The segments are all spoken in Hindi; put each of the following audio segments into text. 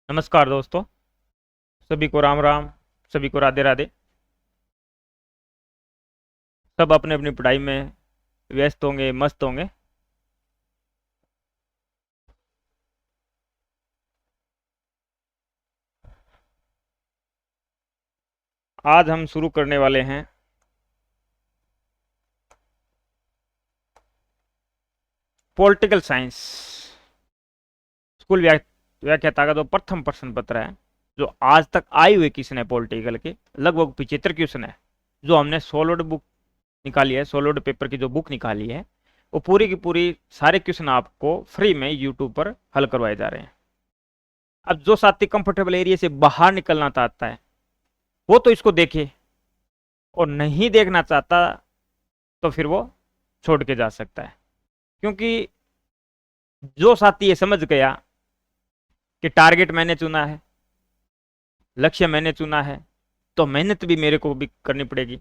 नमस्कार दोस्तों। सभी को राम राम। सभी को राधे राधे। सब अपने अपनी पढ़ाई में व्यस्त होंगे, मस्त होंगे। आज हम शुरू करने वाले हैं पॉलिटिकल साइंस। स्कूल व्याख्याता का जो प्रथम प्रश्न पत्र है, जो आज तक आए हुए क्वेश्चन है पॉलिटिकल के, लगभग 75 क्वेश्चन है। जो हमने सोलोड बुक निकाली है, सोलोड पेपर की जो बुक निकाली है, वो पूरी की पूरी सारे क्वेश्चन आपको फ्री में यूट्यूब पर हल करवाए जा रहे हैं। अब जो साथी कंफर्टेबल एरिया से बाहर निकलना चाहता है वो तो इसको देखे, और नहीं देखना चाहता तो फिर वो छोड़ के जा सकता है। क्योंकि जो साथी ये समझ गया कि टारगेट मैंने चुना है, लक्ष्य मैंने चुना है, तो मेहनत भी मेरे को भी करनी पड़ेगी,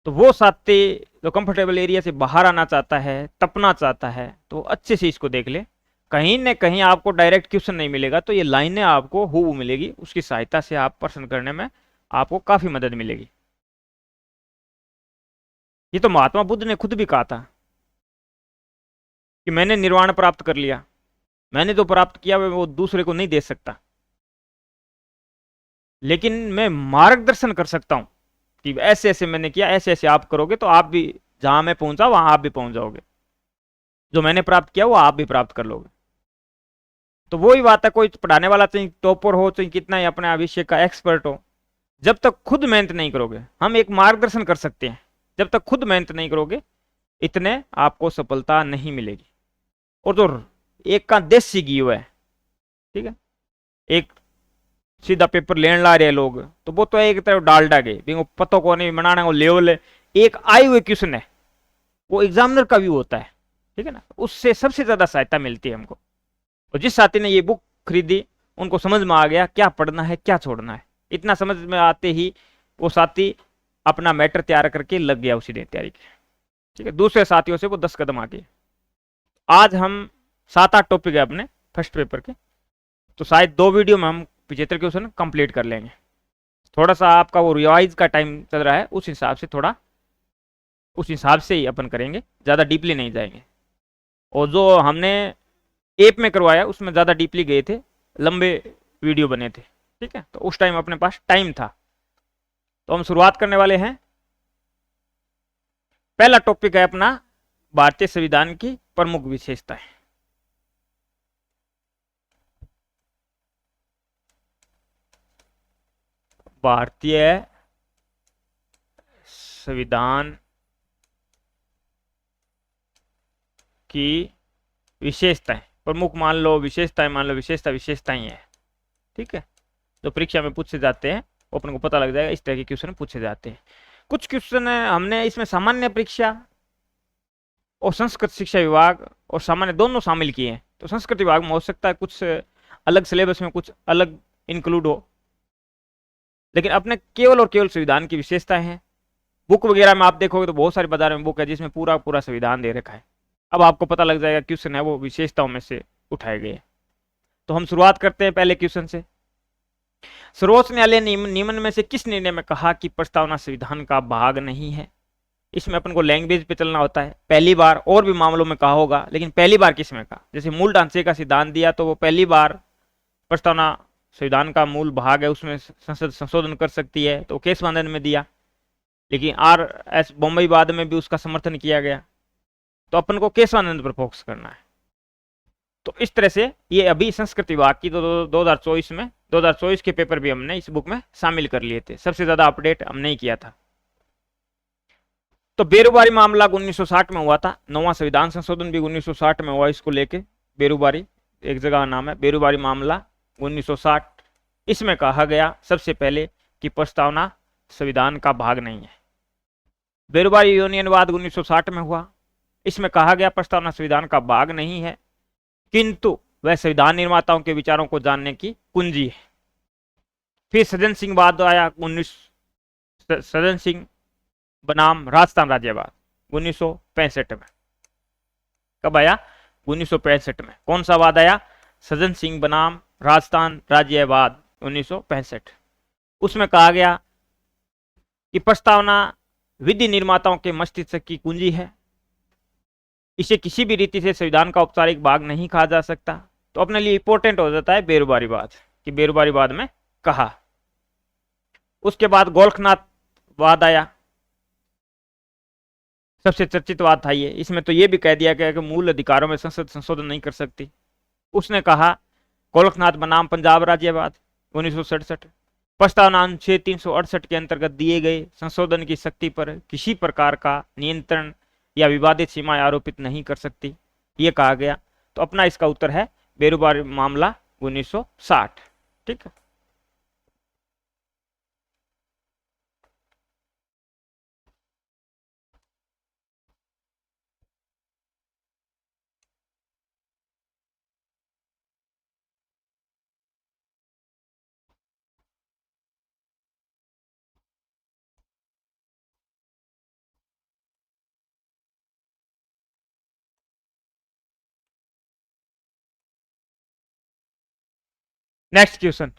तो वो साथी जो कंफर्टेबल एरिया से बाहर आना चाहता है, तपना चाहता है, तो अच्छे से इसको देख ले। कहीं न कहीं आपको डायरेक्ट क्वेश्चन नहीं मिलेगा, तो ये लाइनें आपको हूबहू मिलेगी। उसकी सहायता से आप प्रश्न करने में आपको काफी मदद मिलेगी। ये तो महात्मा बुद्ध ने खुद भी कहा था कि मैंने निर्वाण प्राप्त कर लिया। मैंने जो प्राप्त किया वो दूसरे को नहीं दे सकता, लेकिन मैं मार्गदर्शन कर सकता हूं कि ऐसे ऐसे मैंने किया, ऐसे ऐसे आप करोगे तो आप भी जहां मैं पहुंचा वहां आप भी पहुंच जाओगे। जो मैंने प्राप्त किया वो आप भी प्राप्त कर लोगे। तो वही बात है, कोई पढ़ाने वाला चाहे टॉपर हो, चाहे कितना ही अपने विषय का एक्सपर्ट हो, जब तक खुद मेहनत नहीं करोगे, हम एक मार्गदर्शन कर सकते हैं, जब तक खुद मेहनत नहीं करोगे इतने आपको सफलता नहीं मिलेगी। और जो एक का देसी घी है, ठीक है, एक सीधा पेपर लेने ला रहे लोग, तो वो तो एक तरफ डालडा गए, पतों को नहीं बनाना, वो लेवल एक आए हुए क्वेश्चन है, वो एग्जामिनर का व्यू होता है, ठीक है ना। उससे सबसे ज्यादा सहायता मिलती है हमको। और जिस साथी ने ये बुक खरीदी, उनको समझ में आ गया क्या पढ़ना है क्या छोड़ना है। इतना समझ में आते ही वो साथी अपना मैटर तैयार करके लग गया उसी दिन तैयारी की, ठीक है। दूसरे साथियों से वो 10 कदम आगे। आज हम 7-8 टॉपिक है अपने फर्स्ट पेपर के, तो शायद 2 वीडियो में हम 75 क्वेश्चन कंप्लीट कर लेंगे। थोड़ा सा आपका वो रिवाइज का टाइम चल रहा है, उस हिसाब से थोड़ा उस हिसाब से ही अपन करेंगे, ज़्यादा डीपली नहीं जाएंगे। और जो हमने ऐप में करवाया उसमें ज़्यादा डीपली गए थे, लंबे वीडियो बने थे, ठीक है। तो उस टाइम अपने पास टाइम था। तो हम शुरुआत करने वाले हैं। पहला टॉपिक है अपना भारतीय संविधान की प्रमुख विशेषताएं। भारतीय संविधान की विशेषताएं, प्रमुख मान लो, विशेषताएं मान लो, विशेषता विशेषताएं है, ठीक है। जो परीक्षा में पूछे जाते हैं वो अपन को पता लग जाएगा, इस तरह के क्वेश्चन पूछे जाते हैं। कुछ क्वेश्चन हमने इसमें सामान्य परीक्षा और संस्कृत शिक्षा विभाग और सामान्य दोनों शामिल किए हैं। तो संस्कृत विभाग में हो सकता है कुछ अलग सिलेबस में कुछ अलग इंक्लूड हो, लेकिन अपने केवल और केवल संविधान की विशेषताएं हैं। बुक वगैरह में आप देखोगे तो बहुत सारे बाजार में बुक है जिसमें पूरा पूरा संविधान दे रखा है। अब आपको पता लग जाएगा क्वेश्चन है वो विशेषताओं में से उठाए गए। तो हम शुरुआत करते हैं पहले क्वेश्चन से। सर्वोच्च न्यायालय ने निम्न में से किस निर्णय में कहा कि प्रस्तावना संविधान का भाग नहीं है? इसमें अपन को लैंग्वेज पे चलना होता है। पहली बार और भी मामलों में कहा होगा, लेकिन पहली बार किस में कहा? जैसे मूल ढांचे का सिद्धांत दिया तो वो पहली बार प्रस्तावना संविधान का मूल भाग है, उसमें संसद संशोधन कर सकती है, तो केस वादन में दिया। लेकिन RS बम्बई वाद में भी उसका समर्थन किया गया। तो अपन को केस वादन पर फोकस करना है। तो इस तरह से ये अभी संस्कृत विभाग की 2024 के पेपर भी हमने इस बुक में शामिल कर लिए थे। सबसे ज्यादा अपडेट हमने ही किया था। तो बेरोबारी मामला 1960 में हुआ था। 9वां संविधान संशोधन भी 1960 में हुआ। इसको लेके बेरोबारी एक जगह का नाम है, बेरोबारी मामला 1960। इसमें कहा गया सबसे पहले कि प्रस्तावना संविधान का भाग नहीं है। बेरोबारी यूनियनवाद 1960 में हुआ। इसमें कहा गया प्रस्तावना संविधान का भाग नहीं है, किंतु वह संविधान निर्माताओं के विचारों को जानने की कुंजी है। फिर सज्जन सिंह वाद आया सज्जन सिंह बनाम राजस्थान राज्यवाद 1965 में। कब आया? 1965 में। कौन सा वाद आया? सज्जन सिंह बनाम राजस्थान राज्यवाद 1965। उसमें कहा गया कि प्रस्तावना विधि निर्माताओं के मस्तिष्क की कुंजी है, इसे किसी भी रीति से संविधान का औपचारिक भाग नहीं कहा जा सकता। तो अपने लिए इंपॉर्टेंट हो जाता है बेरोबारीवाद, कि बेरोबारीवाद में कहा। उसके बाद गोरखनाथ वाद आया, सबसे चर्चित वाद था ये। इसमें तो ये भी कह दिया गया कि मूल अधिकारों में संसद संशोधन नहीं कर सकती। उसने कहा गोरखनाथ बनाम पंजाब राज्यवाद 1967, प्रस्तावना अनुच्छेद 368 के अंतर्गत दिए गए संशोधन की शक्ति पर किसी प्रकार का नियंत्रण या विवादित सीमाएं आरोपित नहीं कर सकती, ये कहा गया। तो अपना इसका उत्तर है बेरोबारी मामला 1960। ठीक है। नेक्स्ट क्वेश्चन,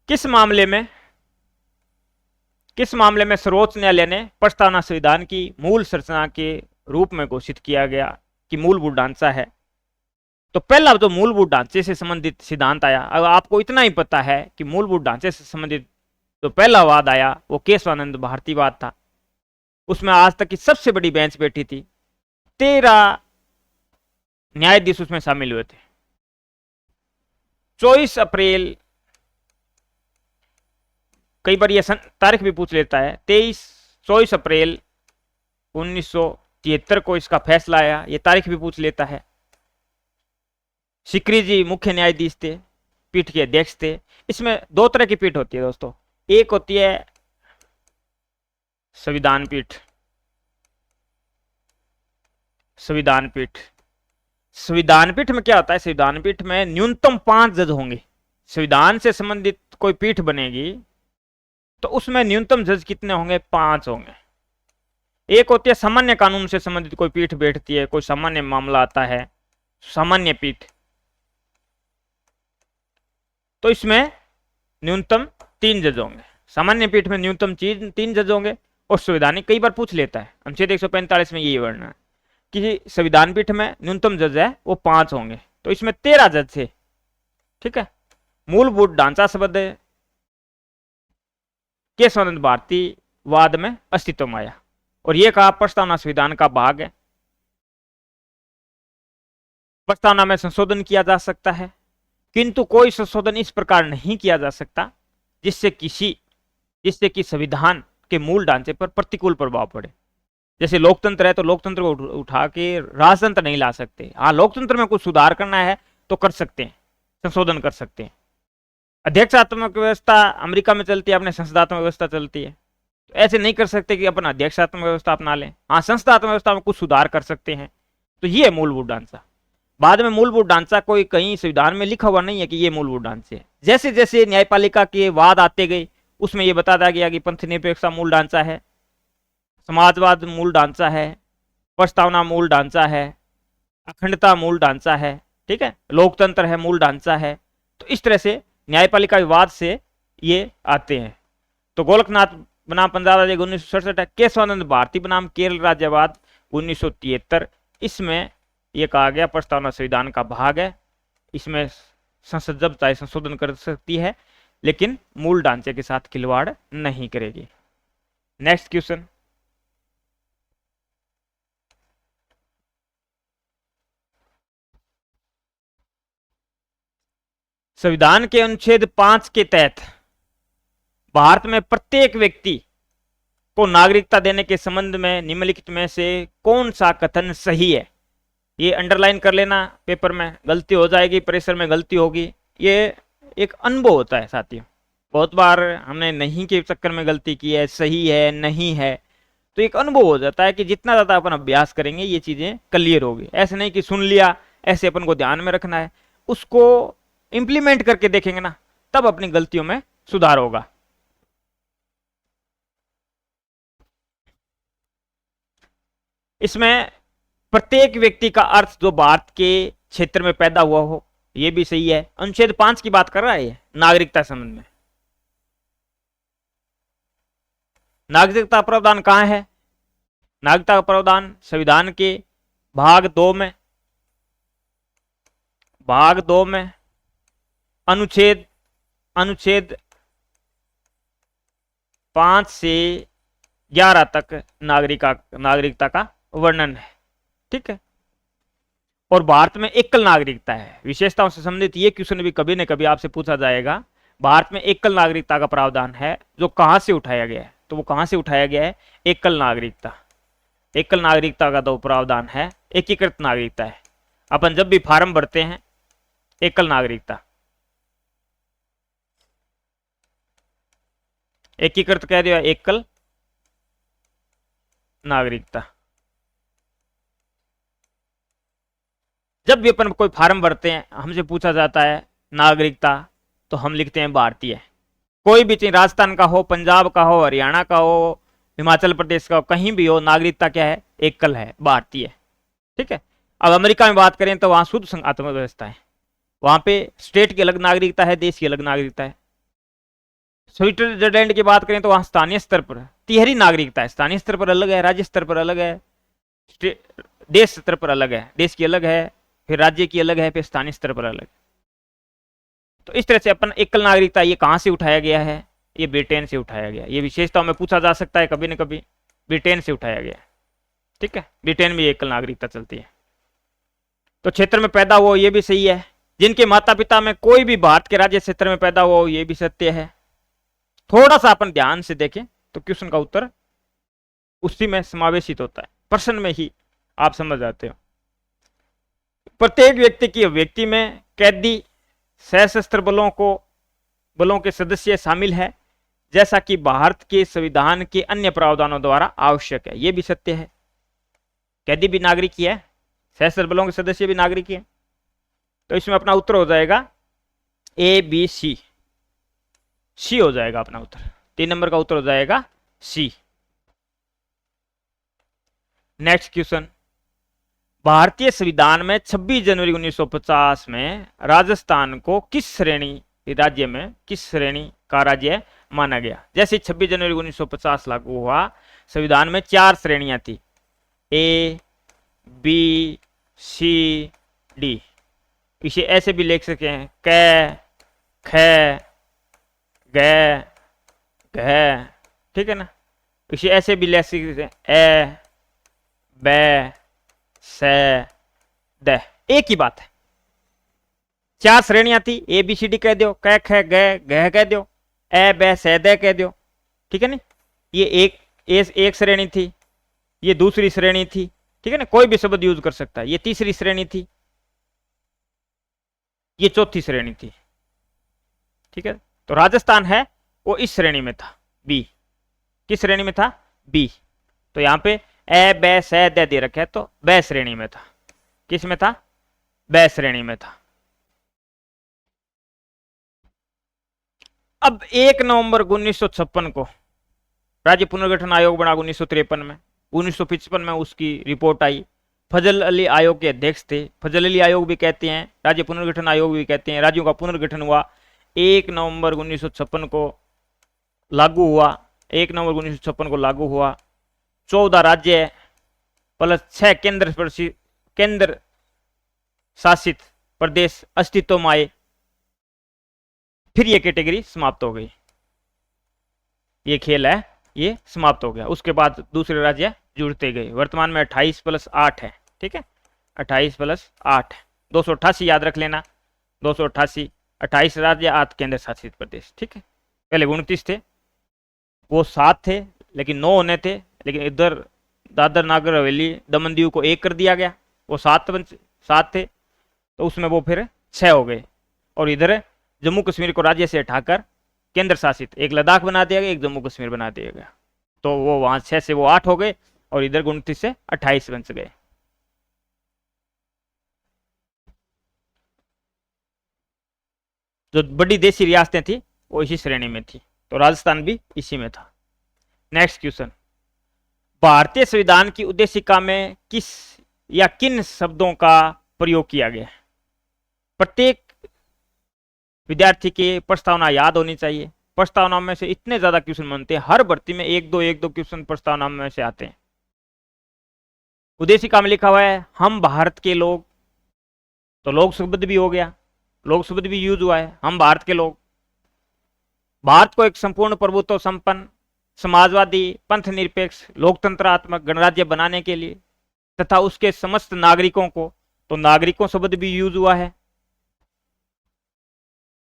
किस मामले में सर्वोच्च न्यायालय ने प्रस्तावना संविधान की मूल संरचना के रूप में घोषित किया गया कि मूलभूत ढांचा है? तो पहला जो मूलभूत ढांचे से संबंधित सिद्धांत आया, अगर आपको इतना ही पता है कि मूलभूत ढांचे से संबंधित जो पहला वाद आया वो केशवानंद भारती वाद था। उसमें आज तक की सबसे बड़ी बेंच बैठी थी, 13 न्यायाधीश उसमें शामिल हुए थे। 24 अप्रैल, कई बार यह तारीख भी पूछ लेता है, 24 अप्रैल 1973 को इसका फैसला आया, यह तारीख भी पूछ लेता है। सिकरी जी मुख्य न्यायाधीश थे, पीठ के अध्यक्ष थे। इसमें दो तरह की पीठ होती है दोस्तों, एक होती है संविधान पीठ। संविधान पीठ में क्या होता है? संविधान पीठ में न्यूनतम 5 जज होंगे। संविधान से संबंधित कोई पीठ बनेगी तो उसमें न्यूनतम जज कितने होंगे? 5 होंगे। एक होती है सामान्य कानून से संबंधित कोई पीठ बैठती है, कोई सामान्य मामला आता है, सामान्य पीठ, तो इसमें न्यूनतम 3 जज होंगे। सामान्य पीठ में न्यूनतम 3 जज होंगे। और संवैधानिक कई बार पूछ लेता है, अनुच्छेद 145 में यही वर्णन है कि संविधान पीठ में न्यूनतम जज है वो 5 होंगे। तो इसमें 13 जज थे। ठीक है। मूलभूत ढांचा शब्द केशवानंद भारती वाद में अस्तित्व में आया और यह कहा प्रस्तावना संविधान का भाग है, प्रस्तावना में संशोधन किया जा सकता है, किंतु कोई संशोधन इस प्रकार नहीं किया जा सकता जिससे कि संविधान के मूल ढांचे पर प्रतिकूल प्रभाव पड़े। जैसे लोकतंत्र है तो लोकतंत्र को उठा के राजतंत्र नहीं ला सकते। हाँ, लोकतंत्र में कुछ सुधार करना है तो कर सकते हैं, संशोधन कर सकते हैं। अध्यक्षात्मक व्यवस्था अमेरिका में चलती है, अपने संसदात्मक व्यवस्था चलती है, तो ऐसे नहीं कर सकते कि अपना अध्यक्षात्मक व्यवस्था अपना लें। हाँ, संसदात्मक व्यवस्था में कुछ सुधार कर सकते हैं। तो ये मूलभूत ढांचा। बाद में मूलभूत ढांचा कोई कहीं संविधान में लिखा हुआ नहीं है कि ये मूलभूत ढांचे है। जैसे जैसे न्यायपालिका के वाद आते गए उसमें यह बताया गया कि पंथ निरपेक्षता मूल ढांचा है, समाजवाद मूल ढांचा है, प्रस्तावना मूल ढांचा है, अखंडता मूल ढांचा है, ठीक है, लोकतंत्र है मूल ढांचा है। तो इस तरह से न्यायपालिका विवाद से ये आते हैं। तो गोरखनाथ बनाम पंजाब राज्य 1967, केशवानंद भारती बनाम केरल राज्यवाद 1973, इसमें यह कहा गया प्रस्तावना संविधान का भाग है, इसमें संसद जब चाहे संशोधन कर सकती है लेकिन मूल ढांचे के साथ खिलवाड़ नहीं करेगी। नेक्स्ट क्वेश्चन, संविधान के अनुच्छेद 5 के तहत भारत में प्रत्येक व्यक्ति को नागरिकता देने के संबंध में निम्नलिखित में से कौन सा कथन सही है? ये अंडरलाइन कर लेना, पेपर में गलती हो जाएगी, प्रेशर में गलती होगी। ये एक अनुभव होता है साथियों, बहुत बार हमने नहीं के चक्कर में गलती की है, सही है नहीं है, तो एक अनुभव हो जाता है कि जितना ज्यादा अपन अभ्यास करेंगे ये चीजें क्लियर होगी। ऐसे नहीं कि सुन लिया, ऐसे अपन को ध्यान में रखना है, उसको इंप्लीमेंट करके देखेंगे ना, तब अपनी गलतियों में सुधार होगा। इसमें प्रत्येक व्यक्ति का अर्थ जो भारत के क्षेत्र में पैदा हुआ हो, ये भी सही है। अनुच्छेद 5 की बात कर रहा है ये नागरिकता संबंध में। नागरिकता प्रावधान कहाँ है? नागरिकता प्रावधान संविधान के भाग 2 में, भाग 2 में अनुच्छेद 5 से 11 तक नागरिकता का वर्णन है। ठीक है। और भारत में एकल नागरिकता है। विशेषताओं से संबंधित ये क्वेश्चन भी कभी न कभी आपसे पूछा जाएगा। भारत में एकल नागरिकता का प्रावधान है, जो कहां से उठाया गया है? तो वो कहां से उठाया गया है? एकल नागरिकता। एकल नागरिकता का तो प्रावधान है, एकीकृत नागरिकता है। अपन जब भी फॉर्म भरते हैं एकल नागरिकता, एकीकृत कह दिया, एकल नागरिकता। जब भी अपन कोई फॉर्म भरते हैं हमसे पूछा जाता है नागरिकता, तो हम लिखते हैं भारतीय। कोई भी चीज, राजस्थान का हो, पंजाब का हो, हरियाणा का हो, हिमाचल प्रदेश का हो, कहीं भी हो, नागरिकता क्या है? एकल है, भारतीय। ठीक है। अब अमेरिका में बात करें तो वहां शुद्ध संघात्मक व्यवस्था है, वहां पे स्टेट की अलग नागरिकता है, देश की अलग नागरिकता है। स्विट्जरलैंड की बात करें तो वहां स्थानीय स्तर पर तिहरी नागरिकता है, स्थानीय स्तर पर अलग है, राज्य स्तर पर अलग है, देश स्तर पर अलग है, देश की अलग है, फिर राज्य की अलग है, फिर स्थानीय स्तर पर अलग। तो इस तरह से अपन एकल नागरिकता, ये कहां से उठाया गया है? ये ब्रिटेन से उठाया गया। ये विशेषताओं में पूछा जा सकता है कभी न कभी, ब्रिटेन से उठाया गया। ठीक है। ब्रिटेन में एकल नागरिकता चलती है। तो क्षेत्र में पैदा हुआ, ये भी सही है। जिनके माता पिता में कोई भी भारत के राज्य क्षेत्र में पैदा हुआ, ये भी सत्य है। थोड़ा सा अपन ध्यान से देखें तो क्वेश्चन का उत्तर उसी में समावेशित होता है, प्रश्न में ही आप समझ जाते हो। प्रत्येक व्यक्ति में कैदी सशस्त्र बलों के सदस्य शामिल है, जैसा कि भारत के संविधान के अन्य प्रावधानों द्वारा आवश्यक है। यह भी सत्य है। कैदी भी नागरिक ही है, सशस्त्र बलों के सदस्य भी नागरिक ही है। तो इसमें अपना उत्तर हो जाएगा ए बी सी। सी हो जाएगा अपना उत्तर। 3 नंबर का उत्तर हो जाएगा सी। नेक्स्ट क्वेश्चन, भारतीय संविधान में 26 जनवरी 1950 में राजस्थान को किस श्रेणी का राज्य माना गया? जैसे 26 जनवरी 1950 लागू हुआ, संविधान में 4 श्रेणियां थी, ए बी सी डी। इसे ऐसे भी लिख सकते हैं, क ख ग घ। ठीक है ना। इसे ऐसे भी लिख सकते हैं, ए ब से द। एक ही बात है। 4 श्रेणियां थी, ए बी सी डी कह दो, क ख ग घ कह दो, ए ब से द कह दो। ठीक है ना। ये एक श्रेणी थी, ये दूसरी श्रेणी थी। ठीक है ना। कोई भी शब्द यूज कर सकता है। ये तीसरी श्रेणी थी, ये चौथी श्रेणी थी। ठीक है। तो राजस्थान है वो इस श्रेणी में था, बी। किस श्रेणी में था? बी। तो यहां पे ए ब से द दे रखा है, तो ब श्रेणी में था। किस में था? ब श्रेणी में था। अब 1 नवंबर 1956 को राज्य पुनर्गठन आयोग बना। 1953 में, 1955 में उसकी रिपोर्ट आई। फजल अली आयोग के अध्यक्ष थे। फजल अली आयोग भी कहते हैं, राज्य पुनर्गठन आयोग भी कहते हैं। राज्यों का पुनर्गठन हुआ 1 नवंबर 1956 को लागू हुआ। 1 नवंबर 1956 को लागू हुआ। 14 राज्य प्लस 6 केंद्र शासित प्रदेश अस्तित्व में आए। फिर ये कैटेगरी समाप्त हो गई। ये खेल है, ये समाप्त हो गया। उसके बाद दूसरे राज्य जुड़ते गए। वर्तमान में 28 + 8 है। ठीक है। 28 + 8 288 याद रख लेना। 288, 28 राज्य, 8 केंद्र शासित प्रदेश। ठीक है। पहले 29 थे, वो 7 थे, लेकिन 9 होने थे। लेकिन इधर दादर नागर हवेली दमन दीव को 1 कर दिया गया। वो 7 थे, तो उसमें वो फिर 6 हो गए। और इधर जम्मू कश्मीर को राज्य से हटाकर केंद्र शासित एक लद्दाख बना दिया गया, एक जम्मू कश्मीर बना दिया गया। तो वो वहां 6 से वो 8 हो गए, और इधर 29 से 28 बन गए। जो बड़ी देशी रियासतें थी वो इसी श्रेणी में थी। तो राजस्थान भी इसी में था। नेक्स्ट क्वेश्चन, भारतीय संविधान की उद्देशिका में किस या किन शब्दों का प्रयोग किया गया? प्रत्येक विद्यार्थी की प्रस्तावना याद होनी चाहिए। प्रस्तावना में से इतने ज्यादा क्वेश्चन बनते हैं, हर भर्ती में एक दो क्वेश्चन प्रस्तावना में से आते हैं। उद्देशिका में लिखा हुआ है हम भारत के लोग, तो लोग शब्द भी हो गया, लोग शब्द भी यूज हुआ है, हम भारत के लोग। भारत को एक संपूर्ण प्रभुत्व संपन्न समाजवादी पंथ निरपेक्ष लोकतंत्रात्मक गणराज्य बनाने के लिए तथा उसके समस्त नागरिकों को, तो नागरिकों शब्द भी यूज हुआ है,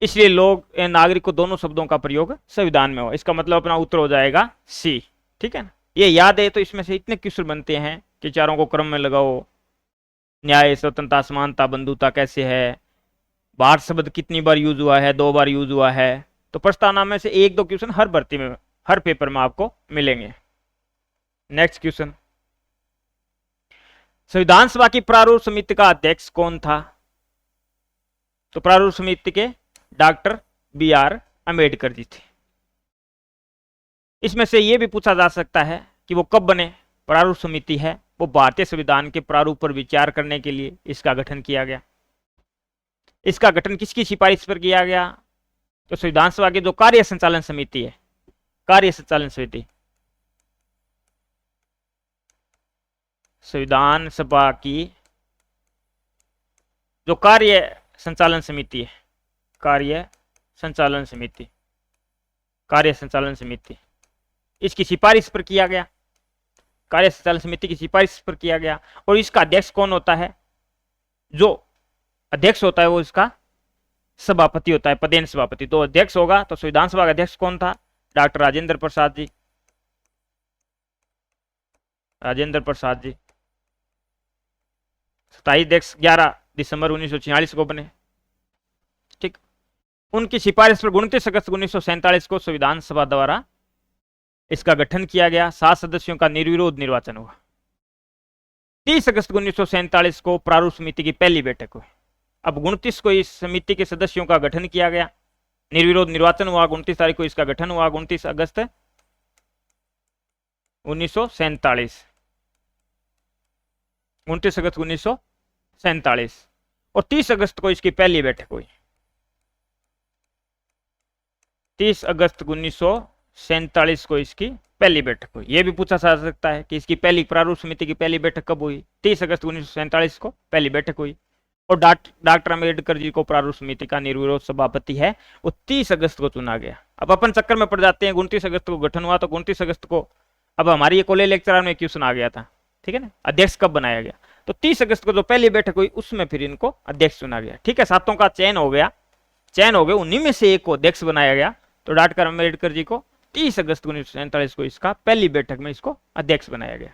इसलिए लोग नागरिकों दोनों शब्दों का प्रयोग संविधान में हो। इसका मतलब अपना उत्तर हो जाएगा सी। ठीक है ना, ये याद है। तो इसमें से इतने क्वेश्चन बनते हैं कि चारों को क्रम में लगाओ। न्याय, स्वतंत्रता, समानता, बंधुता कैसे है, भारत शब्द कितनी बार यूज हुआ है, 2 बार यूज हुआ है। तो प्रस्तावना में से 1-2 क्वेश्चन हर भर्ती में, हर पेपर में आपको मिलेंगे। नेक्स्ट क्वेश्चन, संविधान सभा की प्रारूप समिति का अध्यक्ष कौन था? तो प्रारूप समिति के डॉक्टर BR अम्बेडकर जी थे। इसमें से यह भी पूछा जा सकता है कि वो कब बने। प्रारूप समिति है वो भारतीय संविधान के प्रारूप पर विचार करने के लिए इसका गठन किया गया। इसका गठन किसकी सिफारिश पर किया गया? तो संविधान सभा की जो कार्य संचालन समिति है, कार्य संचालन समिति, संविधान सभा की जो कार्य संचालन समिति है, कार्य संचालन समिति, कार्य संचालन समिति, इसकी सिफारिश पर किया गया, कार्य संचालन समिति की सिफारिश पर किया गया। और इसका अध्यक्ष कौन होता है? जो अध्यक्ष होता है वो इसका सभापति होता है, पदेन सभापति। तो अध्यक्ष होगा, तो संविधान सभा का अध्यक्ष कौन था? डॉक्टर राजेंद्र प्रसाद जी, राजेंद्र प्रसाद जी। 27 अध्यक्ष 11 दिसंबर 1946 को बने। ठीक, उनकी सिफारिश पर 29 अगस्त 1947 को संविधान सभा द्वारा इसका गठन किया गया। 7 सदस्यों का निर्विरोध निर्वाचन हुआ। 30 अगस्त 1947 को प्रारूप समिति की पहली बैठक हुई। अब 29 को इस समिति के सदस्यों का गठन किया गया, निर्विरोध निर्वाचन हुआ। 29 तारीख को इसका गठन हुआ, 29 अगस्त 1947, 29 अगस्त 1947। और 30 अगस्त को इसकी पहली बैठक हुई। 30 अगस्त 1947 को इसकी पहली बैठक हुई। यह भी पूछा जा सकता है कि इसकी पहली प्रारूप समिति की पहली बैठक कब हुई? 30 अगस्त 1947 को पहली बैठक हुई। और डॉक्टर अम्बेडकर जी को प्रारूप समिति का निर्विरोध सभापति है, वो 30 अगस्त को चुना गया। अब अपन चक्कर में पड़ जाते हैं, 29 अगस्त को गठन हुआ, तो 29 अगस्त को अब हमारी ये कॉलेज लेक्चर में क्वेश्चन आ गया था, ठीक है ना, अध्यक्ष कब बनाया गया? तो 30 अगस्त को जो पहली बैठक हुई उसमें फिर इनको अध्यक्ष चुना गया। ठीक है, 7 का चयन हो गया, चयन हो गए, उन्हीं में से एक को अध्यक्ष बनाया गया। तो डॉक्टर अम्बेडकर जी को 30 अगस्त 1947 को इसका पहली बैठक में इसको अध्यक्ष बनाया गया।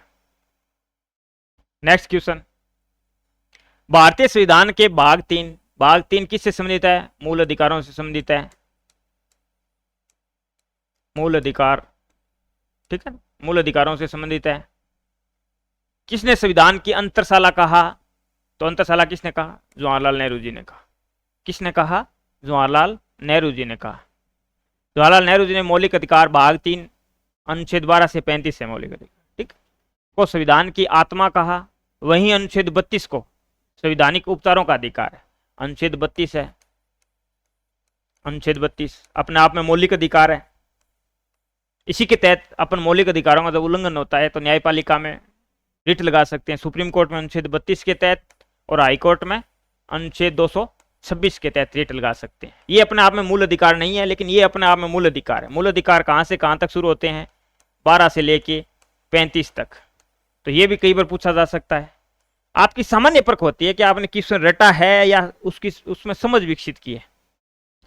नेक्स्ट क्वेश्चन, भारतीय संविधान के भाग 3 किससे संबंधित है? मूल अधिकारों से संबंधित है, मूल अधिकार। ठीक है, मूल अधिकारों से संबंधित है। किसने संविधान की अंतरशाला कहा? तो अंतरशाला किसने कहा? जवाहरलाल नेहरू जी ने कहा। किसने कहा? जवाहरलाल नेहरू जी ने कहा। जवाहरलाल नेहरू जी ने मौलिक अधिकार भाग 3 अनुच्छेद 12 से 35 है मौलिक अधिकार, ठीक, को संविधान की आत्मा कहा। वहीं अनुच्छेद 32 को संवैधानिक उपचारों का अधिकार है। अनुच्छेद 32 है, अनुच्छेद 32 अपने आप में मौलिक अधिकार है। इसी के तहत अपन मौलिक अधिकारों का जब उल्लंघन होता है तो न्यायपालिका में रिट लगा सकते हैं। सुप्रीम कोर्ट में अनुच्छेद 32 के तहत और हाई कोर्ट में अनुच्छेद 226 के तहत रिट लगा सकते हैं। ये अपने आप में मूल अधिकार नहीं है, लेकिन ये अपने आप में मूल अधिकार है। मूल अधिकार कहाँ से कहाँ तक शुरू होते हैं? 12 से लेके 35 तक। तो ये भी कई बार पूछा जा सकता है। आपकी सामान्य परख होती है कि आपने क्वेश्चन रटा है या उसमें समझ विकसित की है।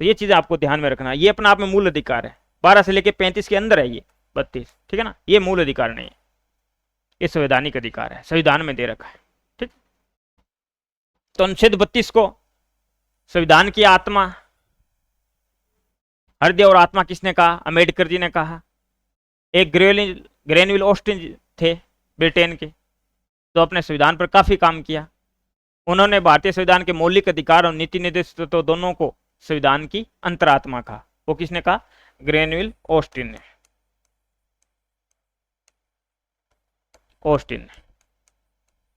तो ये चीज आपको ध्यान में रखना। ये अपने आप में मूल अधिकार है। 12 से लेके 35 के अंदर है ये 32, ठीक है ना। ये मूल अधिकार नहीं है, ये संवैधानिक अधिकार है, संविधान में दे रखा है, ठीक। तो अनुच्छेद 32 को संविधान की आत्मा, हृदय और आत्मा किसने कहा? अम्बेडकर जी ने कहा। एक ग्रेनविल ऑस्टिन थे ब्रिटेन के, तो अपने संविधान पर काफी काम किया। उन्होंने भारतीय संविधान के मौलिक अधिकार और नीति निर्देश तो दोनों को संविधान की अंतरात्मा कहा। वो किसने कहा? ग्रेनविल ऑस्टिन ने, ऑस्टिन ने।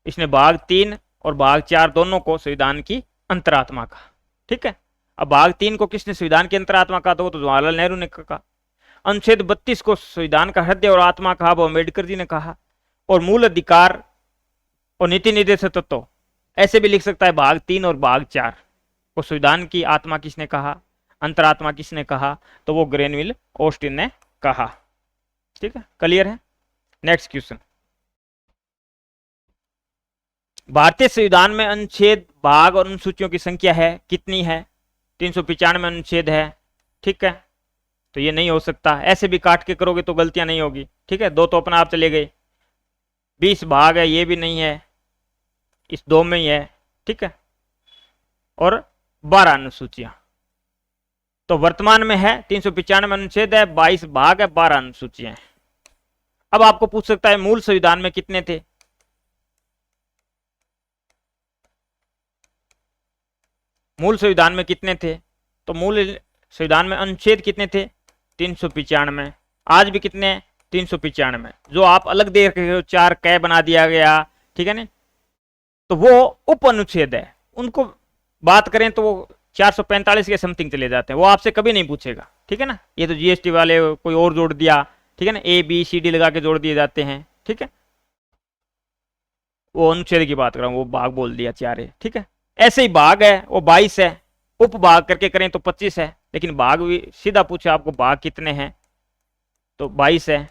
इसने भाग 3 और भाग 4 दोनों को संविधान की अंतरात्मा कहा, ठीक है। अब भाग 3 को किसने संविधान की अंतरात्मा कहा, तो वो तो जवाहरलाल नेहरू ने कहा। अनुच्छेद 32 को संविधान का हृदय और आत्मा कहा, वो अम्बेडकर जी ने कहा। और मूल अधिकार और नीति निर्देशक तत्व ऐसे भी लिख सकता है, भाग 3 और भाग 4 को संविधान की आत्मा किसने कहा, अंतरात्मा किसने कहा, तो वो ग्रेनविल ऑस्टिन ने कहा। ठीक है, क्लियर है। नेक्स्ट क्वेश्चन, भारतीय संविधान में अनुच्छेद, भाग और अनुसूचियों की संख्या है कितनी है, 395 अनुच्छेद है। ठीक है, तो ये नहीं हो सकता, ऐसे भी काट के करोगे तो गलतियां नहीं होगी। ठीक है, 2 तो अपना आप चले गए, 20 भाग है, ये भी नहीं है, इस 2 में ही है। ठीक है, और 12 अनुसूचियां, तो वर्तमान में है 395 अनुच्छेद है, 22 भाग है, 12 अनुसूचियां हैं। अब आपको पूछ सकता है मूल संविधान में कितने थे, मूल संविधान में कितने थे, तो मूल संविधान में अनुच्छेद कितने थे, 395। आज भी कितने, 395। जो आप अलग दे रखे हो 4 कै बना दिया गया, ठीक है ना, तो वो उप अनुच्छेद है, उनको बात करें तो वो 445 के समथिंग चले जाते हैं, वो आपसे कभी नहीं पूछेगा। ठीक है ना, ये तो जीएसटी वाले कोई और जोड़ दिया, ठीक है ना, ABCD लगा के जोड़ दिए जाते हैं। ठीक है, वो अनुच्छेद की बात कर रहा हूं, वो भाग बोल दिया 4 है। ठीक है, ऐसे ही भाग है वो 22 है, उप भाग करके करें तो 25 है, लेकिन भाग भी सीधा पूछे आपको भाग कितने हैं, तो 22 है।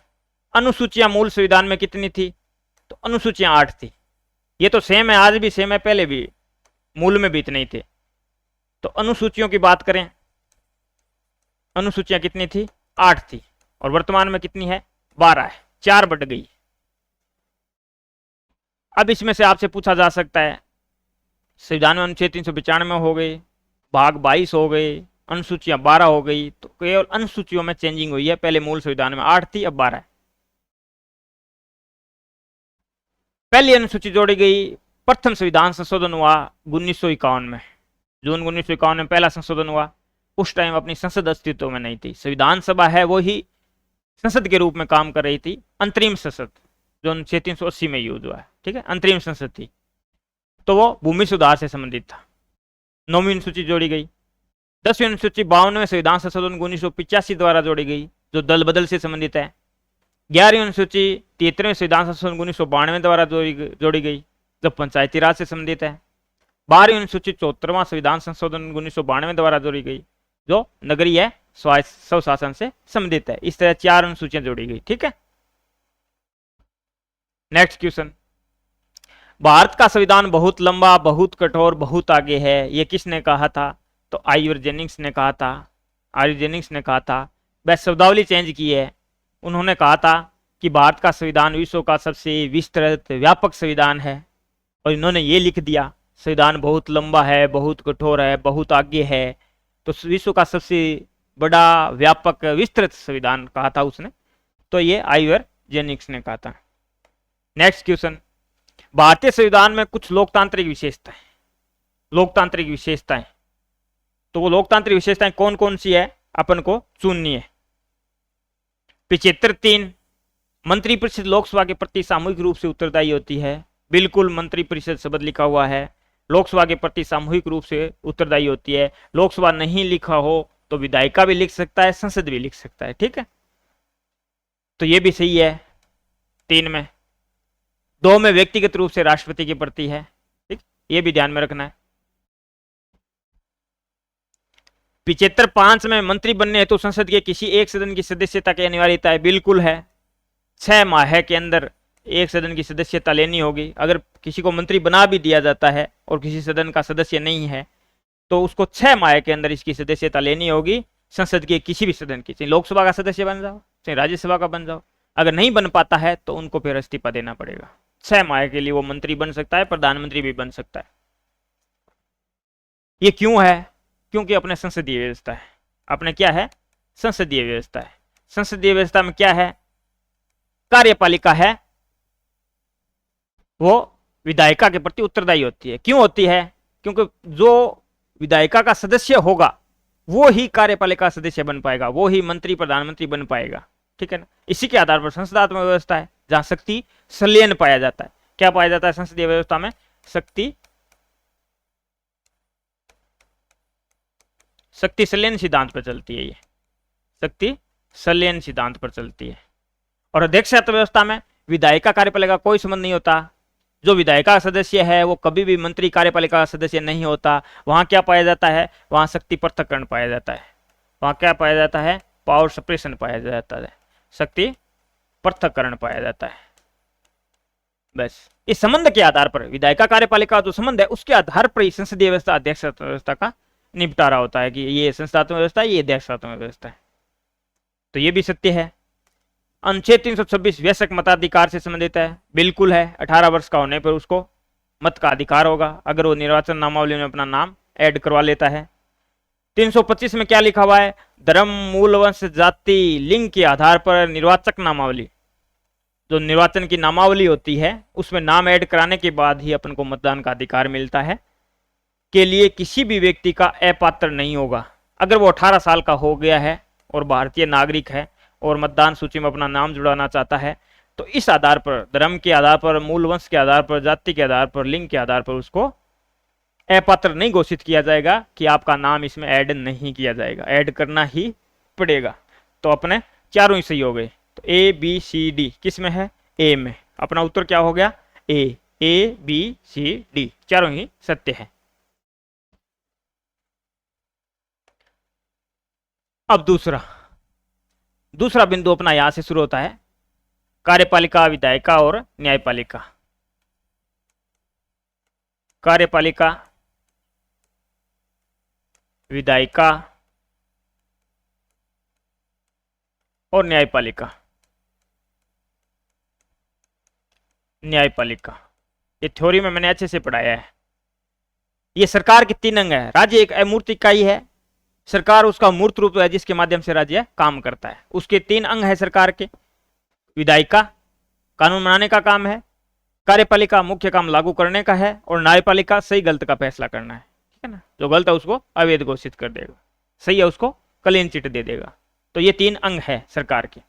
अनुसूचियां मूल संविधान में कितनी थी, तो अनुसूचियां 8 थी। ये तो सेम है, आज भी सेम है, पहले भी मूल में भी इतने ही थे। तो अनुसूचियों की बात करें, अनुसूचियां कितनी थी, 8 थी, और वर्तमान में कितनी है, 12 है, 4 बढ़ गई। अब इसमें से आपसे पूछा जा सकता है, संविधान में अनुच्छेद 395 हो गए, भाग 22 हो गए, अनुसूचियां 12 हो गई, तो केवल अनुसूचियों में चेंजिंग हुई है, पहले मूल संविधान में 8 थी, अब 12 है। पहली अनुसूची जोड़ी गई, प्रथम संविधान संशोधन हुआ 1951 में, जून 1951 में पहला संशोधन हुआ। उस टाइम अपनी संसद अस्तित्व में नहीं थी, संविधान सभा है वो ही संसद के रूप में काम कर रही थी, अंतरिम संसद जो अनुच्छेद 380 में यूज हुआ है। ठीक है, अंतरिम संसद थी, तो वो भूमि सुधार से संबंधित था। 9वीं अनुसूची जोड़ी गई। 10वीं अनुसूची 52वें संविधान संशोधन 1985 द्वारा जोड़ी गई, जो दल बदल से संबंधित है। 11वीं अनुसूची 73वें संविधान संशोधन 1992 द्वारा जोड़ी गई, जो पंचायती राज से संबंधित है। 12वीं अनुसूची 74वां संविधान संशोधन 1992 द्वारा जोड़ी गई, जो नगरीय स्वशासन से संबंधित है। इस तरह 4 अनुसूचियां जोड़ी गई। ठीक है, नेक्स्ट क्वेश्चन, भारत का संविधान बहुत लंबा, बहुत कठोर, बहुत आगे है, ये किसने कहा था, तो आइवर जेनिंग्स ने कहा था। आइवर जेनिंग्स ने कहा था, वह शब्दावली चेंज की है। उन्होंने कहा था कि भारत का संविधान विश्व का सबसे विस्तृत व्यापक संविधान है, और इन्होंने ये लिख दिया संविधान बहुत लंबा है, बहुत कठोर है, बहुत आगे है, तो विश्व का सबसे बड़ा व्यापक विस्तृत संविधान कहा था उसने, तो ये आइवर जेनिंग्स ने कहा था। नेक्स्ट क्वेश्चन, भारतीय संविधान में कुछ लोकतांत्रिक विशेषताएं, लोकतांत्रिक विशेषताएं, तो वो लोकतांत्रिक विशेषताएं कौन कौन सी है अपन को चुननी है। 75(3), मंत्रिपरिषद लोकसभा के प्रति सामूहिक रूप से उत्तरदायी होती है। बिल्कुल मंत्रिपरिषद शब्द लिखा हुआ है, लोकसभा के प्रति सामूहिक रूप से उत्तरदायी होती है। लोकसभा नहीं लिखा हो तो विधायिका भी लिख सकता है, संसद भी लिख सकता है। ठीक है, तो ये भी सही है। 3 में, 2 में व्यक्तिगत रूप से राष्ट्रपति के प्रति है। ठीक, ये भी ध्यान में रखना है। 75(5) में मंत्री बनने हेतु संसद के किसी एक सदन की सदस्यता की अनिवार्यता है। बिल्कुल है, 6 माह के अंदर एक सदन की सदस्यता लेनी होगी। अगर किसी को मंत्री बना भी दिया जाता है और किसी सदन का सदस्य नहीं है, तो उसको 6 माह के अंदर इसकी सदस्यता लेनी होगी संसद के किसी भी सदन की, चाहे लोकसभा का सदस्य बन जाओ, चाहे राज्यसभा का बन जाओ। अगर नहीं बन पाता है तो उनको फिर इस्तीफा देना पड़ेगा। 6 माह के लिए वो मंत्री बन सकता है, प्रधानमंत्री भी बन सकता है। ये क्यों है, क्योंकि अपने संसदीय व्यवस्था है। अपने क्या है, संसदीय व्यवस्था है। संसदीय व्यवस्था में क्या है, कार्यपालिका है वो विधायिका के प्रति उत्तरदायी होती है। क्यों होती है, क्योंकि जो विधायिका का सदस्य होगा वो ही कार्यपालिका सदस्य बन पाएगा, वो ही मंत्री प्रधानमंत्री बन पाएगा। ठीक है ना, इसी के आधार पर संसदात्मक व्यवस्था है जहां शक्ति संलयन पाया जाता है। क्या पाया जाता है संसदीय व्यवस्था में, शक्ति शक्ति संलयन सिद्धांत पर चलती है, ये शक्ति संलयन सिद्धांत पर चलती है। और अध्यक्ष अर्थव्यवस्था में विधायिका कार्यपालिका कोई संबंध नहीं होता। जो विधायिका सदस्य है वो कभी भी मंत्री कार्यपालिका सदस्य नहीं होता। वहां क्या पाया जाता है, वहां शक्ति पृथक्करण पाया जाता है। वहां क्या पाया जाता है, पावर सेपरेशन पाया जाता है, शक्ति पृथक्करण पाया जाता है। बस इस संबंध के आधार पर, विधायिका कार्यपालिका जो संबंध है उसके आधार पर ही संसदीय व्यवस्था अध्यक्ष व्यवस्था का निपटारा होता है कि ये संस्थात्मक व्यवस्था है, ये अध्यक्षात्मक व्यवस्था है। तो ये भी सत्य है। अनुच्छेद 326 वयस्क मताधिकार से संबंधित है, बिल्कुल है। 18 वर्ष का होने पर उसको मत का अधिकार होगा अगर वो निर्वाचन नामावली में अपना नाम ऐड करवा लेता है। 325 में क्या लिखा हुआ है, धर्म, मूल, वंश, जाति, लिंग के आधार पर निर्वाचक नामावली, जो निर्वाचन की नामावली होती है उसमें नाम ऐड कराने के बाद ही अपन को मतदान का अधिकार मिलता है, के लिए किसी भी व्यक्ति का अपात्र नहीं होगा। अगर वो 18 साल का हो गया है और भारतीय नागरिक है और मतदान सूची में अपना नाम जुड़ाना चाहता है तो इस आधार पर, धर्म के आधार पर, मूल वंश के आधार पर, जाति के आधार पर, लिंग के आधार पर उसको अपात्र नहीं घोषित किया जाएगा कि आपका नाम इसमें ऐड नहीं किया जाएगा, ऐड करना ही पड़ेगा। तो अपने चारों ही सही हो गए। तो ए बी सी डी किस में है, ए में। अपना उत्तर क्या हो गया, ए बी सी डी चारों ही सत्य है। अब दूसरा बिंदु अपना यहां से शुरू होता है, कार्यपालिका, विधायिका और न्यायपालिका। कार्यपालिका, विधायिका और न्यायपालिका। ये थ्योरी में मैंने अच्छे से पढ़ाया है। ये सरकार के 3 अंग है। राज्य एक अमूर्त इकाई है, सरकार उसका मूर्त रूप है जिसके माध्यम से राज्य काम करता है। उसके 3 अंग है सरकार के। विधायिका कानून बनाने का काम है, कार्यपालिका मुख्य काम लागू करने का है, और न्यायपालिका सही गलत का फैसला करना है। ठीक है ना, जो गलत है उसको अवैध घोषित कर देगा, सही है उसको क्लीन चिट दे देगा। तो ये 3 अंग है सरकार के।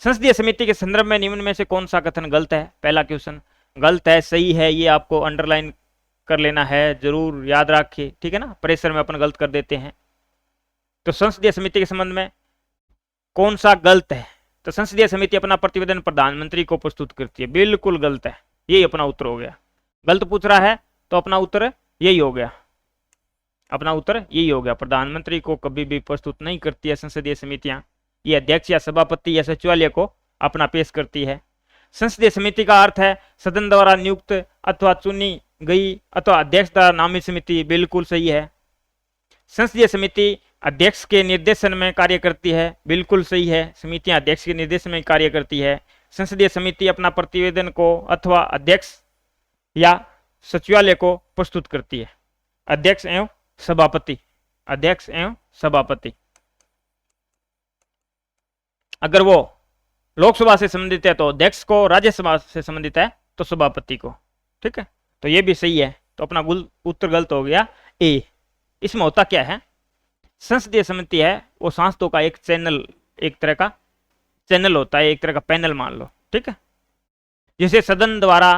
संसदीय समिति के संदर्भ में निम्न में से कौन सा कथन गलत है? पहला क्वेश्चन गलत है, सही है, ये आपको अंडरलाइन कर लेना है, जरूर याद रखिए। ठीक है ना, प्रेशर में अपन गलत कर देते हैं। तो संसदीय समिति के संबंध में कौन सा गलत है? तो संसदीय समिति अपना प्रतिवेदन प्रधानमंत्री को प्रस्तुत करती है, बिल्कुल गलत है। यही अपना उत्तर हो गया। गलत पूछ रहा है तो अपना उत्तर यही हो गया, अपना उत्तर यही हो गया। प्रधानमंत्री को कभी भी प्रस्तुत नहीं करती है संसदीय समितियां, ये अध्यक्ष या सभापति या सचिवालय को अपना पेश करती है। संसदीय समिति का अर्थ है सदन द्वारा नियुक्त अथवा चुनी गई अथवा अध्यक्ष द्वारा नामित समिति, बिल्कुल सही है। संसदीय समिति अध्यक्ष के निर्देशन में कार्य करती है, बिल्कुल सही है। समितियां अध्यक्ष के निर्देशन में कार्य करती है। संसदीय समिति अपना प्रतिवेदन को अथवा अध्यक्ष या सचिवालय को प्रस्तुत करती है। अध्यक्ष एवं सभापति, अध्यक्ष एवं सभापति। अगर वो लोकसभा से संबंधित है तो अध्यक्ष को, राज्यसभा से संबंधित है तो सभापति को। ठीक है, तो ये भी सही है। तो अपना उत्तर गलत हो गया ए। इसमें होता क्या है, संसदीय समिति है वो सांसदों का एक चैनल, एक तरह का चैनल होता है, एक तरह का पैनल मान लो। ठीक है, जिसे सदन द्वारा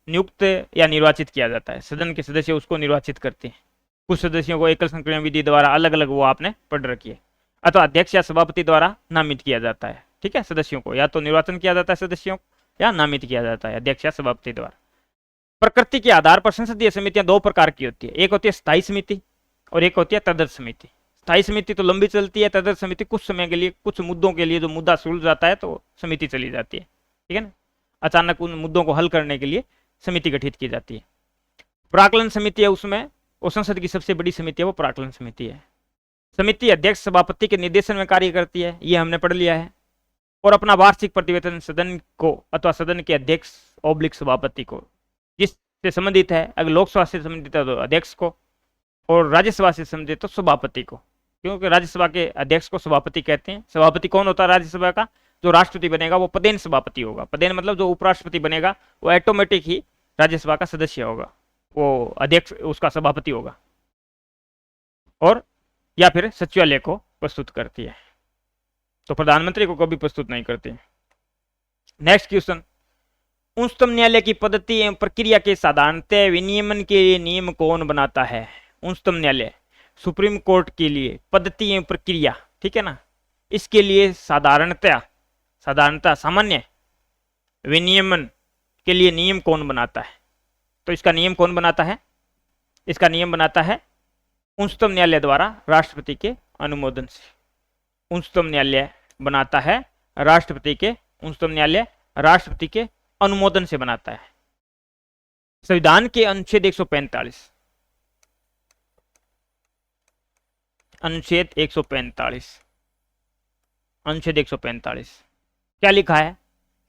नियुक्त या निर्वाचित किया जाता है। सदन के सदस्य उसको निर्वाचित करते हैं। कुछ सदस्यों को एकल संक्रमण विधि द्वारा अलग अलग वो आपने पढ़ रखी है, अथवा अध्यक्ष या सभापति द्वारा नामित किया जाता है। ठीक है, सदस्यों को या तो निर्वाचन किया जाता है सदस्यों या नामित किया जाता है अध्यक्ष या सभापति द्वारा। प्रकृति के आधार पर संसदीय समितियां 2 प्रकार की होती है, एक होती है स्थायी समिति और एक होती है तदर्थ समिति। स्थायी समिति तो लंबी चलती है, तदर्थ समिति कुछ समय के लिए, कुछ मुद्दों के लिए जो मुद्दा सुलझ जाता है तो समिति चली जाती है। ठीक है ना, अचानक उन मुद्दों को हल करने के लिए समिति गठित की जाती है। प्राक्कलन समिति है, उसमें वो संसद की सबसे बड़ी समिति है, वो प्राक्कलन समिति है। समिति अध्यक्ष सभापति के निर्देशन में कार्य करती है, ये हमने पढ़ लिया है। और अपना वार्षिक प्रतिवेदन सदन को अथवा सदन के अध्यक्ष ऑब्लिक सभापति को, जिससे संबंधित है, अगर लोकसभा से संबंधित है तो अध्यक्ष को, और राज्यसभा से संबंधित तो सभापति को, क्योंकि राज्यसभा के अध्यक्ष को सभापति कहते हैं। सभापति कौन होता है राज्यसभा का? जो राष्ट्रपति बनेगा वो पदेन सभापति होगा। पदेन मतलब जो उपराष्ट्रपति बनेगा वो ऑटोमेटिक ही राज्यसभा का सदस्य होगा, वो अध्यक्ष उसका सभापति होगा। और या फिर सचिवालय को प्रस्तुत करती है, तो प्रधानमंत्री को कभी प्रस्तुत नहीं करती। नेक्स्ट क्वेश्चन, उच्चतम न्यायालय की पद्धति एवं प्रक्रिया के साधारणतः विनियमन के लिए नियम कौन बनाता है? उच्चतम न्यायालय सुप्रीम कोर्ट के लिए पद्धति एवं प्रक्रिया, ठीक है ना, इसके लिए साधारणता सामान्य विनियमन के लिए नियम कौन बनाता है? तो इसका नियम कौन बनाता है? इसका नियम बनाता है उच्चतम न्यायालय द्वारा राष्ट्रपति के अनुमोदन से। उच्चतम न्यायालय बनाता है उच्चतम न्यायालय राष्ट्रपति के अनुमोदन से बनाता है। संविधान के अनुच्छेद 145 क्या लिखा है?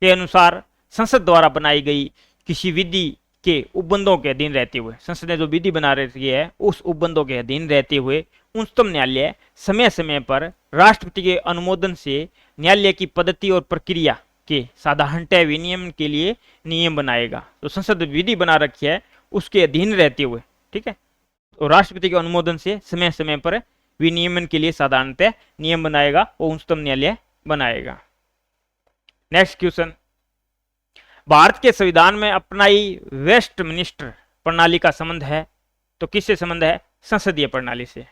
के अनुसार संसद द्वारा बनाई गई किसी विधि के उपबंधों के अधीन रहते हुए, संसद ने जो विधि बना रही है उस उपबंधों के अधीन रहते हुए उच्चतम न्यायालय समय समय पर राष्ट्रपति के अनुमोदन से न्यायालय की पद्धति और प्रक्रिया के साधारणतः विनियमन के लिए नियम बनाएगा। तो संसद विधि बना रखी है उसके अधीन रहते हुए, ठीक है, तो राष्ट्रपति के अनुमोदन से समय समय पर विनियमन के लिए साधारणतः नियम बनाएगा, वो उच्चतम न्यायालय बनाएगा। नेक्स्ट क्वेश्चन, भारत के संविधान में अपनाई वेस्टमिनिस्टर प्रणाली का संबंध है, तो किससे संबंध है? संसदीय प्रणाली से।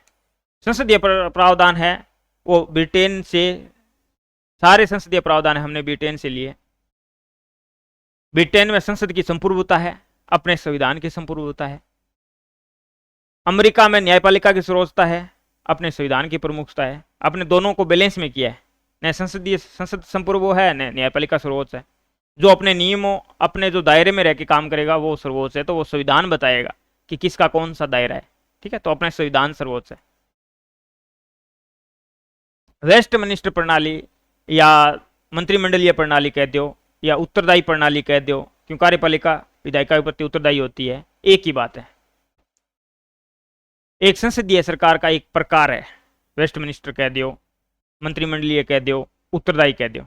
संसदीय प्रावधान है वो ब्रिटेन से, सारे संसदीय प्रावधान हमने ब्रिटेन से लिए। ब्रिटेन में संसद की संप्रभुता है, अपने संविधान की संप्रभुता है। अमेरिका में न्यायपालिका की सर्वोच्चता है, अपने संविधान की प्रमुखता है। अपने दोनों को बैलेंस में किया है, न संसद संप्रभु है न न्यायपालिका सर्वोच्च है। जो अपने नियमों, अपने जो दायरे में रह के काम करेगा वो सर्वोच्च है, तो वो संविधान बताएगा कि किसका कौन सा दायरा है, ठीक है, तो अपने संविधान सर्वोच्च है। वेस्टमिनिस्टर प्रणाली या मंत्रिमंडलीय प्रणाली कह दो या उत्तरदायी प्रणाली कह दो, क्यों कार्यपालिका विधायिका के प्रति उत्तरदायी होती है, एक ही बात है। एक संसदीय सरकार का एक प्रकार है, वेस्टमिनिस्टर कह दो, मंत्रिमंडलीय कह दो, उत्तरदायी कह दो।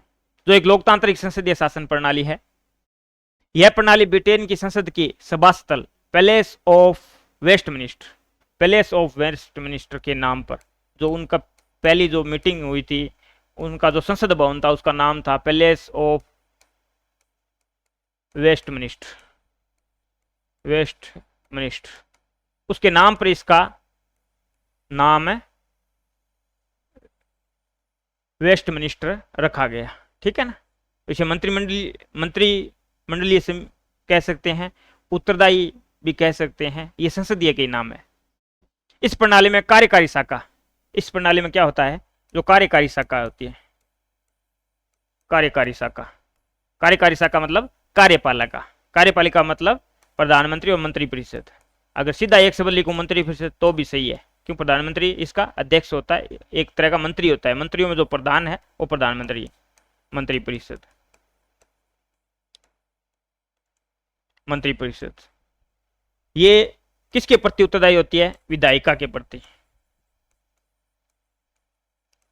जो एक लोकतांत्रिक संसदीय शासन प्रणाली है, यह प्रणाली ब्रिटेन की संसद की सभा स्थल पैलेस ऑफ वेस्टमिनिस्टर के नाम पर, जो उनका पहली जो मीटिंग हुई थी, उनका जो संसद भवन था उसका नाम था पैलेस ऑफ वेस्टमिनिस्टर, उसके नाम पर इसका नाम है वेस्टमिनिस्टर रखा गया, ठीक है ना। इसे मंत्रिमंडलीय से कह सकते हैं, उत्तरदायी भी कह सकते हैं, ये संसदीय के नाम है। इस प्रणाली में कार्यकारी शाखा, इस प्रणाली में क्या होता है, जो कार्यकारी शाखा होती है, कार्यकारी शाखा मतलब कार्यपालिका मतलब प्रधानमंत्री और मंत्रिपरिषद। अगर सीधा एक से बदली को मंत्रिपरिषद तो भी सही है, क्यों, प्रधानमंत्री इसका अध्यक्ष होता है, एक तरह का मंत्री होता है। मंत्रियों में जो प्रधान है वो प्रधानमंत्री है, मंत्रिपरिषद। ये किसके प्रति उत्तरदायी होती है? विधायिका के प्रति।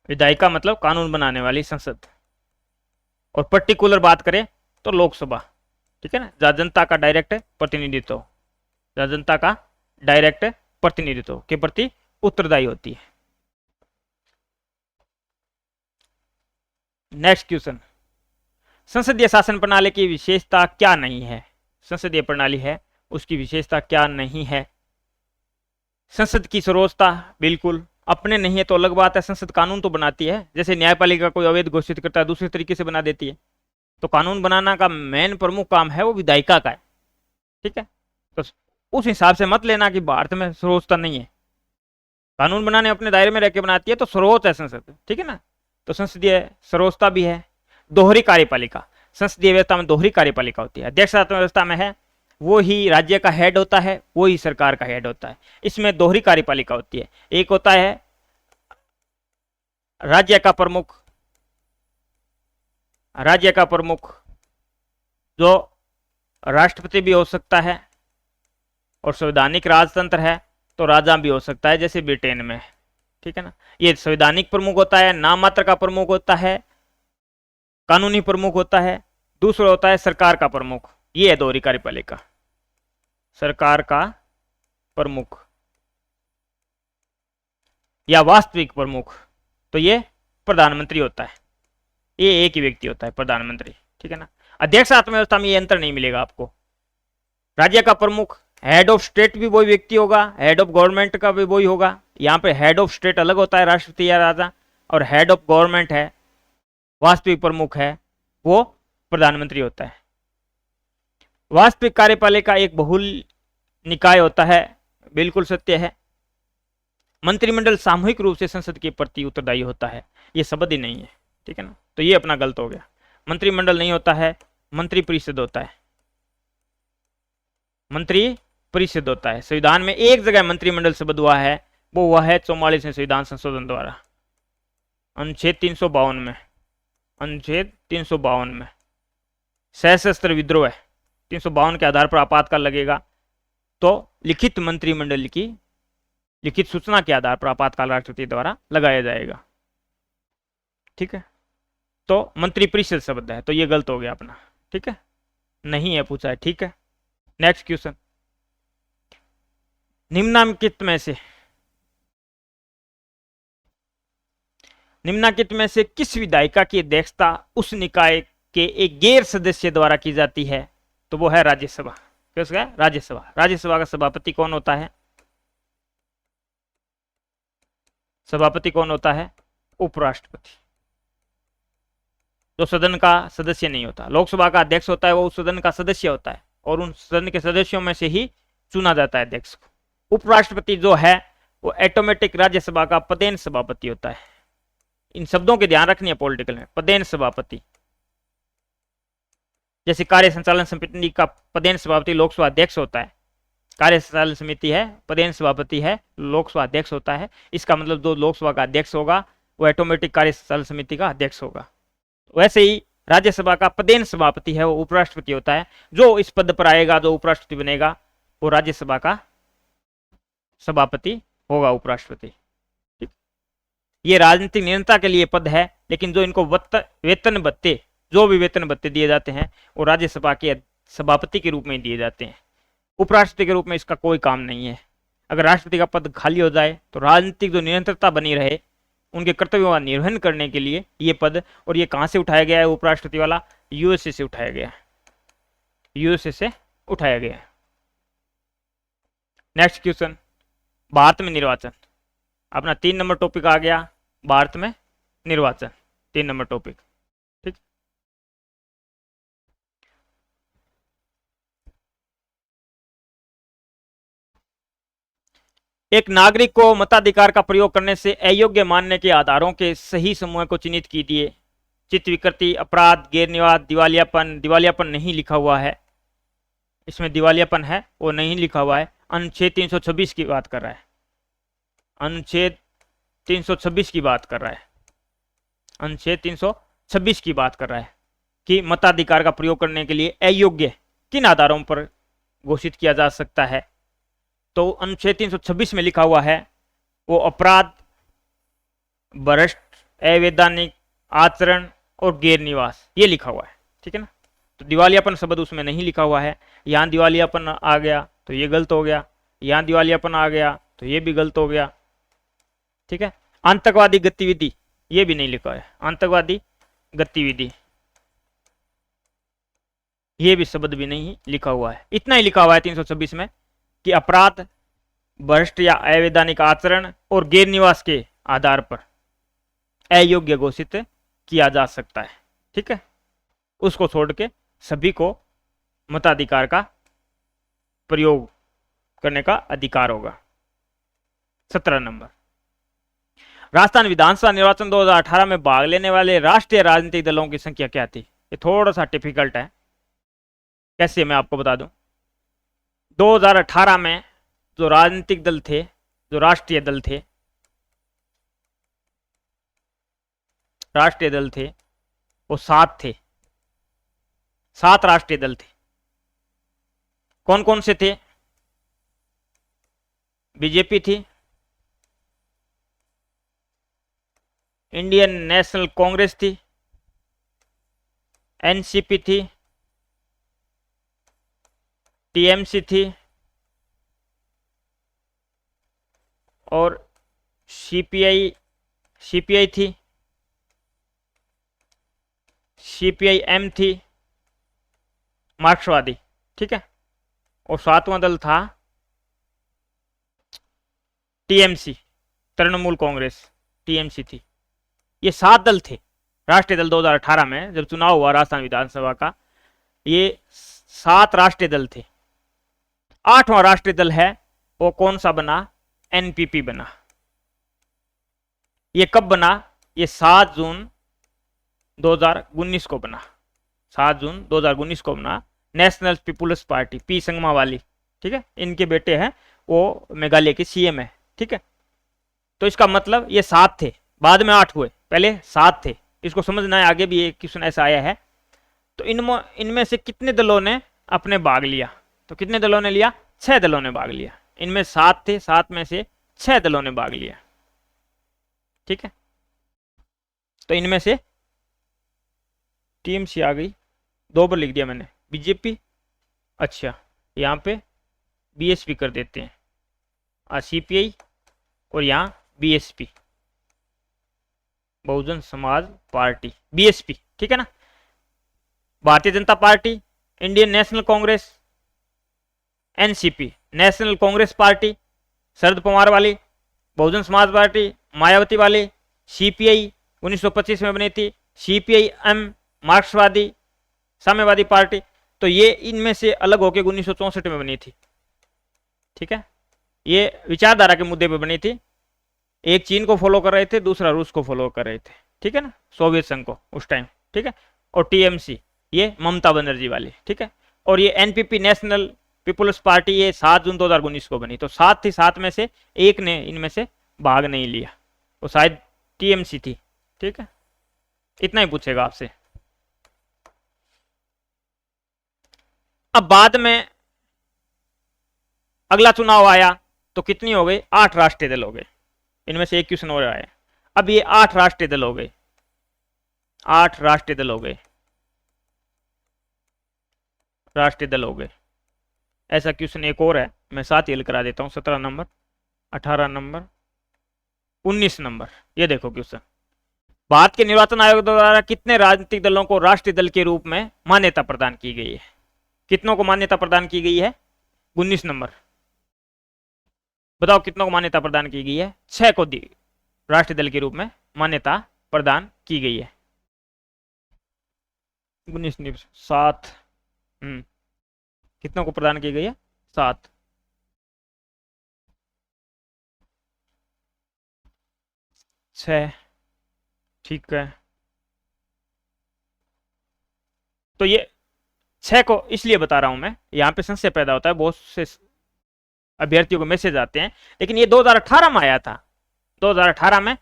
विधायिका मतलब कानून बनाने वाली संसद। और पर्टिकुलर बात करें तो लोकसभा, ठीक है ना, जहां जनता का डायरेक्ट प्रतिनिधित्व के प्रति उत्तरदायी होती है। नेक्स्ट क्वेश्चन, संसदीय शासन प्रणाली की विशेषता क्या नहीं है? संसदीय प्रणाली है उसकी विशेषता क्या नहीं है? संसद की सर्वोच्चता बिल्कुल, अपने नहीं है तो अलग बात है, संसद कानून तो बनाती है। जैसे न्यायपालिका कोई अवैध घोषित करता है दूसरे तरीके से बना देती है, तो कानून बनाना का मेन प्रमुख काम है वो विधायिका का है, ठीक है। तो उस हिसाब से मत लेना कि भारत में सर्वोच्चता नहीं है, कानून बनाने अपने दायरे में रह के बनाती है तो सर्वोच्च है संसद, ठीक है ना। तो संसदीय सर्वोच्चता भी है। दोहरी कार्यपालिका, संसदीय व्यवस्था में दोहरी कार्यपालिका होती है। अध्यक्षतात्मक व्यवस्था में है वो ही राज्य का हेड होता है, वो ही सरकार का हेड होता है। इसमें दोहरी कार्यपालिका होती है, एक होता है राज्य का प्रमुख जो राष्ट्रपति भी हो सकता है, और संवैधानिक राजतंत्र है तो राजा भी हो सकता है, जैसे ब्रिटेन में, ठीक है ना। ये संवैधानिक प्रमुख होता है, नाम मात्र का प्रमुख होता है, कानूनी प्रमुख होता है। दूसरा होता है सरकार का प्रमुख, ये है दोहरी कार्यपालिका, सरकार का प्रमुख या वास्तविक प्रमुख, तो ये प्रधानमंत्री होता है, ये एक ही व्यक्ति होता है प्रधानमंत्री, ठीक है ना। अध्यक्षतात्मक व्यवस्था में ये अंतर नहीं मिलेगा आपको। राज्य का प्रमुख हेड ऑफ स्टेट भी वही व्यक्ति होगा, हेड ऑफ गवर्नमेंट का भी वही होगा। यहाँ पे हेड ऑफ स्टेट अलग होता है, राष्ट्रपति या राजा, और हेड ऑफ गवर्नमेंट है, वास्तविक प्रमुख है, वो प्रधानमंत्री होता है। वास्तविक कार्यपालिका एक बहुल निकाय होता है, बिल्कुल सत्य है। मंत्रिमंडल सामूहिक रूप से संसद के प्रति उत्तरदायी होता है, ये शब्द ही नहीं है, ठीक है ना, तो ये अपना गलत हो गया। मंत्रिमंडल नहीं होता है, मंत्री परिषद होता है, मंत्री परिषद होता है। संविधान में एक जगह मंत्रिमंडल शब्द हुआ है, वो हुआ है 44वें संविधान संशोधन द्वारा, अनुच्छेद 352 में, अनुच्छेद 352 में सशस्त्र विद्रोह 352 के आधार पर आपातकाल लगेगा, तो लिखित मंत्रिमंडल की लिखित सूचना के आधार पर आपातकाल राष्ट्रपति द्वारा लगाया जाएगा, ठीक है। तो मंत्री परिषद शब्द है, तो ये गलत हो गया अपना, ठीक है, नहीं है पूछा है, ठीक है। नेक्स्ट क्वेश्चन, निम्नलिखित में से किस विधायिका की अध्यक्षता उस निकाय के एक गैर सदस्य द्वारा की जाती है? तो वो है राज्यसभा। किसका? राज्यसभा। राज्यसभा का सभापति कौन होता है? सभापति कौन होता है? उपराष्ट्रपति, जो सदन का सदस्य नहीं होता। लोकसभा का अध्यक्ष होता है, वो उस सदन का सदस्य होता है, और उन सदन के सदस्यों में से ही चुना जाता है अध्यक्ष को। उपराष्ट्रपति जो है वो ऑटोमेटिक राज्यसभा का पदेन सभापति होता है। इन शब्दों के ध्यान रखनी है पॉलिटिकल में, पदेन सभापति। जैसे कार्य संचालन समिति का पदेन सभापति लोकसभा अध्यक्ष होता है, कार्य संचालन समिति है, पदेन सभापति है, लोकसभा अध्यक्ष होता है। इसका मतलब जो लोकसभा का अध्यक्ष होगा वो ऑटोमेटिक कार्य संचालन समिति का अध्यक्ष होगा। वैसे ही राज्यसभा का पदेन सभापति है, वो उपराष्ट्रपति होता है। जो इस पद पर आएगा, जो उपराष्ट्रपति बनेगा, वो राज्यसभा का सभापति होगा, उपराष्ट्रपति। ये राजनीतिक निरंतरता के लिए पद है, लेकिन जो इनको वेतन भत्ते, जो भी वेतन भत्ते दिए जाते हैं, वो राज्यसभा के सभापति के रूप में दिए जाते हैं। उपराष्ट्रपति के रूप में इसका कोई काम नहीं है। अगर राष्ट्रपति का पद खाली हो जाए तो राजनीतिक जो निरंतरता बनी रहे, उनके कर्तव्यों का निर्वहन करने के लिए ये पद, और ये कहां से उठाया गया है उपराष्ट्रपति वाला? यूएसए से उठाया गया, यूएसए से उठाया गया। नेक्स्ट क्वेश्चन, भारत में निर्वाचन। अपना 3 नंबर टॉपिक आ गया, भारत में निर्वाचन, 3 नंबर टॉपिक, ठीक। एक नागरिक को मताधिकार का प्रयोग करने से अयोग्य मानने के आधारों के सही समूह को चिन्हित कीजिए। चित्त विकृति, अपराध, गैर निवाद, दिवालियापन। दिवालियापन नहीं लिखा हुआ है, इसमें दिवालियापन है वो नहीं लिखा हुआ है। अनुच्छेद 326 की बात कर रहा है, अनुच्छेद 326 की बात कर रहा है, अनुच्छेद 326 की बात कर रहा है कि मताधिकार का प्रयोग करने के लिए अयोग्य किन आधारों पर घोषित किया जा सकता है। तो अनुच्छेद 326 में लिखा हुआ है वो अपराध, भ्रष्ट, अवैधानिक आचरण और गैर निवास, ये लिखा हुआ है, ठीक है ना। तो दिवालियापन शब्द उसमें नहीं लिखा हुआ है। यहां दिवालियापन आ गया तो ये गलत हो गया, यहां दिवालियापन आ गया तो ये भी गलत हो गया, ठीक है। आतंकवादी गतिविधि, ये भी नहीं लिखा है, आतंकवादी गतिविधि, ये भी शब्द भी नहीं लिखा हुआ है। इतना ही लिखा हुआ है 326 में कि अपराध, भ्रष्ट या अवैधानिक आचरण और गैर निवास के आधार पर अयोग्य घोषित किया जा सकता है, ठीक है। उसको छोड़ के सभी को मताधिकार का प्रयोग करने का अधिकार होगा। 17 नंबर, राजस्थान विधानसभा निर्वाचन 2018 में भाग लेने वाले राष्ट्रीय राजनीतिक दलों की संख्या क्या थी? ये थोड़ा सा डिफिकल्ट है, कैसे मैं आपको बता दूं। 2018 में जो राजनीतिक दल थे, जो राष्ट्रीय दल थे, राष्ट्रीय दल थे वो 7 थे, 7 राष्ट्रीय दल थे। कौन कौन से थे? बीजेपी थी, इंडियन नेशनल कांग्रेस थी, एनसीपी थी, टीएमसी थी और सीपीआई थी, सीपीआईएम थी, मार्क्सवादी, ठीक है। और 7वां दल था टीएमसी, तृणमूल कांग्रेस, टीएमसी थी। ये 7 दल थे। राष्ट्रीय दल 2018 में जब चुनाव हुआ राजस्थान विधानसभा का, ये 7 राष्ट्रीय दल थे। 8वां राष्ट्रीय दल है वो कौन सा बना? एनपीपी बना। ये कब बना? ये 7 जून 2019 को बना। 7 जून 2019 को बना। National People's Party, P Sangma वाली, ठीक है, इनके बेटे हैं, वो मेघालय के सीएम है, ठीक है। तो इसका मतलब ये 7 थे, बाद में 8 हुए, पहले 7 थे। इसको समझना है, आगे भी एक क्वेश्चन ऐसा आया है। तो इनमें से कितने दलों ने अपने भाग लिया? तो कितने दलों ने लिया? 6 दलों ने भाग लिया। इनमें 7 थे, 7 में से 6 दलों ने भाग लिया, ठीक है। तो इनमें से टीएमसी आ गई, 2 पर लिख दिया मैंने, बीजेपी, अच्छा यहाँ पे बीएसपी कर देते हैं, सीपीआई, और यहाँ BSP, Bahujan Samaj party, BSP, ठीक है ना। Bharatiya Janata party, Indian National Congress, NCP, National Congress party Sharad Pawar वाली, बहुजन समाज पार्टी मायावती वाली, सीपीआई 1925 में बनी थी, सीपीआई-एम मार्क्सवादी साम्यवादी पार्टी, तो ये इनमें से अलग होकर 1964 में बनी थी, ठीक है। ये विचारधारा के मुद्दे पे बनी थी। एक चीन को फॉलो कर रहे थे, दूसरा रूस को फॉलो कर रहे थे, ठीक है ना, सोवियत संघ को उस टाइम, ठीक है। और टीएमसी ये ममता बनर्जी वाली, ठीक है। और ये एनपीपी, नेशनल पीपुल्स पार्टी, ये 7 जून 2019 को बनी। तो 7 थी, 7 में से एक ने इनमें से भाग नहीं लिया, वो शायद टीएमसी थी, ठीक है। इतना ही पूछेगा आपसे। अब बाद में अगला चुनाव आया तो कितनी हो गई? 8 राष्ट्रीय दल हो गए। इनमें से एक क्वेश्चन और आया। अब ये 8 राष्ट्रीय दल हो गए, 8 राष्ट्रीय दल हो गए, राष्ट्रीय दल हो गए। ऐसा क्वेश्चन एक और है, मैं साथ ही हल करा देता हूं। 17 नंबर, 18 नंबर, 19 नंबर। ये देखो क्वेश्चन, भारत के निर्वाचन आयोग द्वारा कितने राजनीतिक दलों को राष्ट्रीय दल के रूप में मान्यता प्रदान की गई है? कितनों को मान्यता प्रदान की गई है? 19 नंबर। बताओ कितनों को मान्यता प्रदान की गई है? 6 को दी राष्ट्रीय दल के रूप में मान्यता प्रदान की गई है। 19 7, कितनों को प्रदान की गई है? 7। छह, ठीक है। तो ये 6 को इसलिए बता रहा हूं मैं, यहां पे संशय पैदा होता है, बहुत से अभ्यर्थियों को मैसेज आते हैं, लेकिन ये 2018 में आया था। 2018 में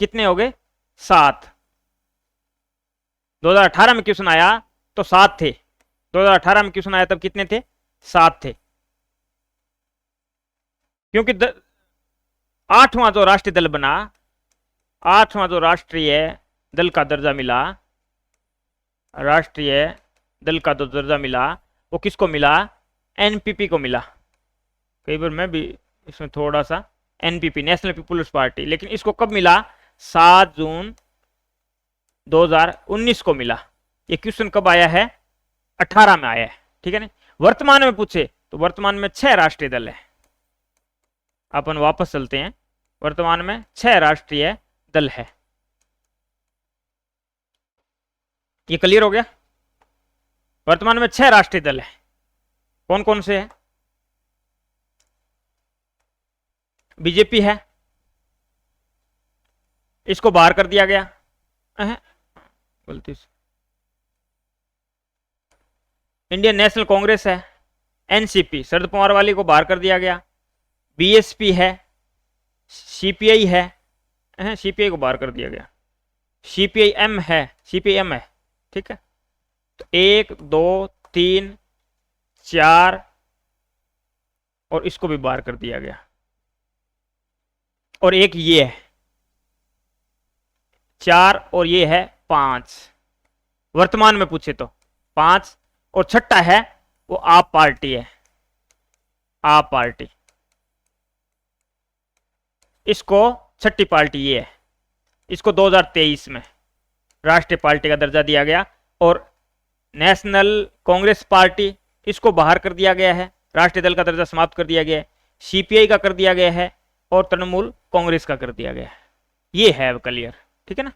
कितने हो गए? 7। 2018 में क्वेश्चन आया तो 7 थे। 2018 में क्वेश्चन आया तब कितने थे? 7 थे। क्योंकि 8वां जो राष्ट्रीय दल बना, 8वां जो राष्ट्रीय दल का दर्जा मिला, राष्ट्रीय दल का जो दर्जा मिला, वो किसको मिला? एनपीपी को मिला। कई बार मैं भी इसमें थोड़ा सा, एनपीपी, नेशनल पीपुल्स पार्टी, लेकिन इसको कब मिला? 7 जून 2019 को मिला। ये क्वेश्चन कब आया है? 18 में आया है, ठीक है ना। वर्तमान में पूछे तो वर्तमान में 6 राष्ट्रीय दल है। अपन वापस चलते हैं, वर्तमान में 6 राष्ट्रीय दल है। ये क्लियर हो गया? वर्तमान में 6 राष्ट्रीय दल है। कौन कौन से है? बीजेपी है, इसको बाहर कर दिया गया, गलती से। इंडियन नेशनल कांग्रेस है, एनसीपी शरद पवार वाली को बाहर कर दिया गया, बीएसपी है, सीपीआई है, सीपीआई को बाहर कर दिया गया, सीपीआई-एम है, सीपीआई-एम है, ठीक है। तो 1 2 3 4 और इसको भी बाहर कर दिया गया, और एक ये है 4 और ये है 5। वर्तमान में पूछे तो 5, और छठा है वो आप पार्टी है, आप पार्टी, इसको छठी पार्टी ये है, इसको 2023 में राष्ट्रीय पार्टी का दर्जा दिया गया। और नेशनल कांग्रेस पार्टी, इसको बाहर कर दिया गया है, राष्ट्रीय दल का दर्जा समाप्त कर दिया गया है, सीपीआई का कर दिया गया है और तृणमूल कांग्रेस का कर दिया गया है। ये है अब क्लियर, ठीक है ना।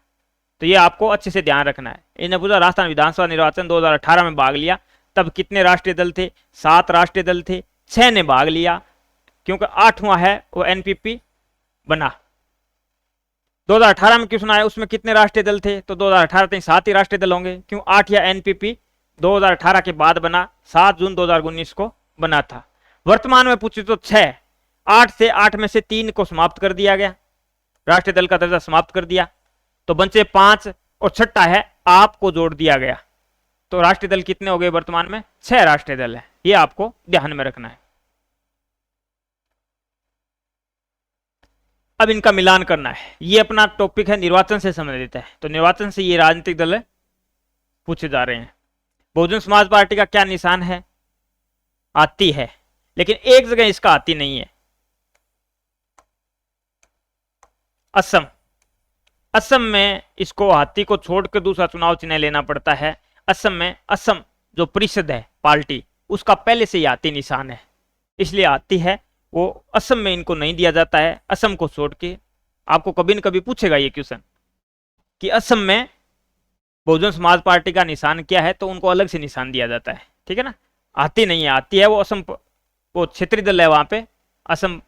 तो ये आपको अच्छे से ध्यान रखना है। इन्हें पूछा राजस्थान विधानसभा निर्वाचन 2018 में भाग लिया, तब कितने राष्ट्रीय दल थे? 7 राष्ट्रीय दल थे, 6 ने भाग लिया, क्योंकि 8वां है वो एनपीपी बना। 2018 में क्वेश्चन आया उसमें कितने राष्ट्रीय दल थे, तो 2018 तक 7 ही राष्ट्रीय दल होंगे, क्यों 8 या एनपीपी 2018 के बाद बना, 7 जून 2019 को बना था। वर्तमान में पूछे तो 6, 8 से 8 में से 3 को समाप्त कर दिया गया, राष्ट्रीय दल का दर्जा समाप्त कर दिया, तो बचे 5 और छठा है आपको जोड़ दिया गया। तो राष्ट्रीय दल कितने हो गए? वर्तमान में 6 राष्ट्रीय दल है, ये आपको ध्यान में रखना है। अब इनका मिलान करना है। ये अपना टॉपिक है निर्वाचन से संबंधित है, तो निर्वाचन से ये राजनीतिक दल पूछे जा रहे हैं। बहुजन समाज पार्टी का क्या निशान है? आती है, लेकिन एक जगह इसका आती नहीं है, असम। असम में इसको हाथी को छोड़कर दूसरा चुनाव चिन्ह लेना पड़ता है। असम में असम जो परिषद है पार्टी, उसका पहले से ही हाथी निशान है, इसलिए आती है वो असम में इनको नहीं दिया जाता है। असम को छोड़ के आपको कभी न कभी पूछेगा ये क्वेश्चन कि असम में बहुजन समाज पार्टी का निशान क्या है, तो उनको अलग से निशान दिया जाता है, ठीक है ना। आती नहीं है, आती है वो असम, वो क्षेत्रीय दल है वहां पे, असम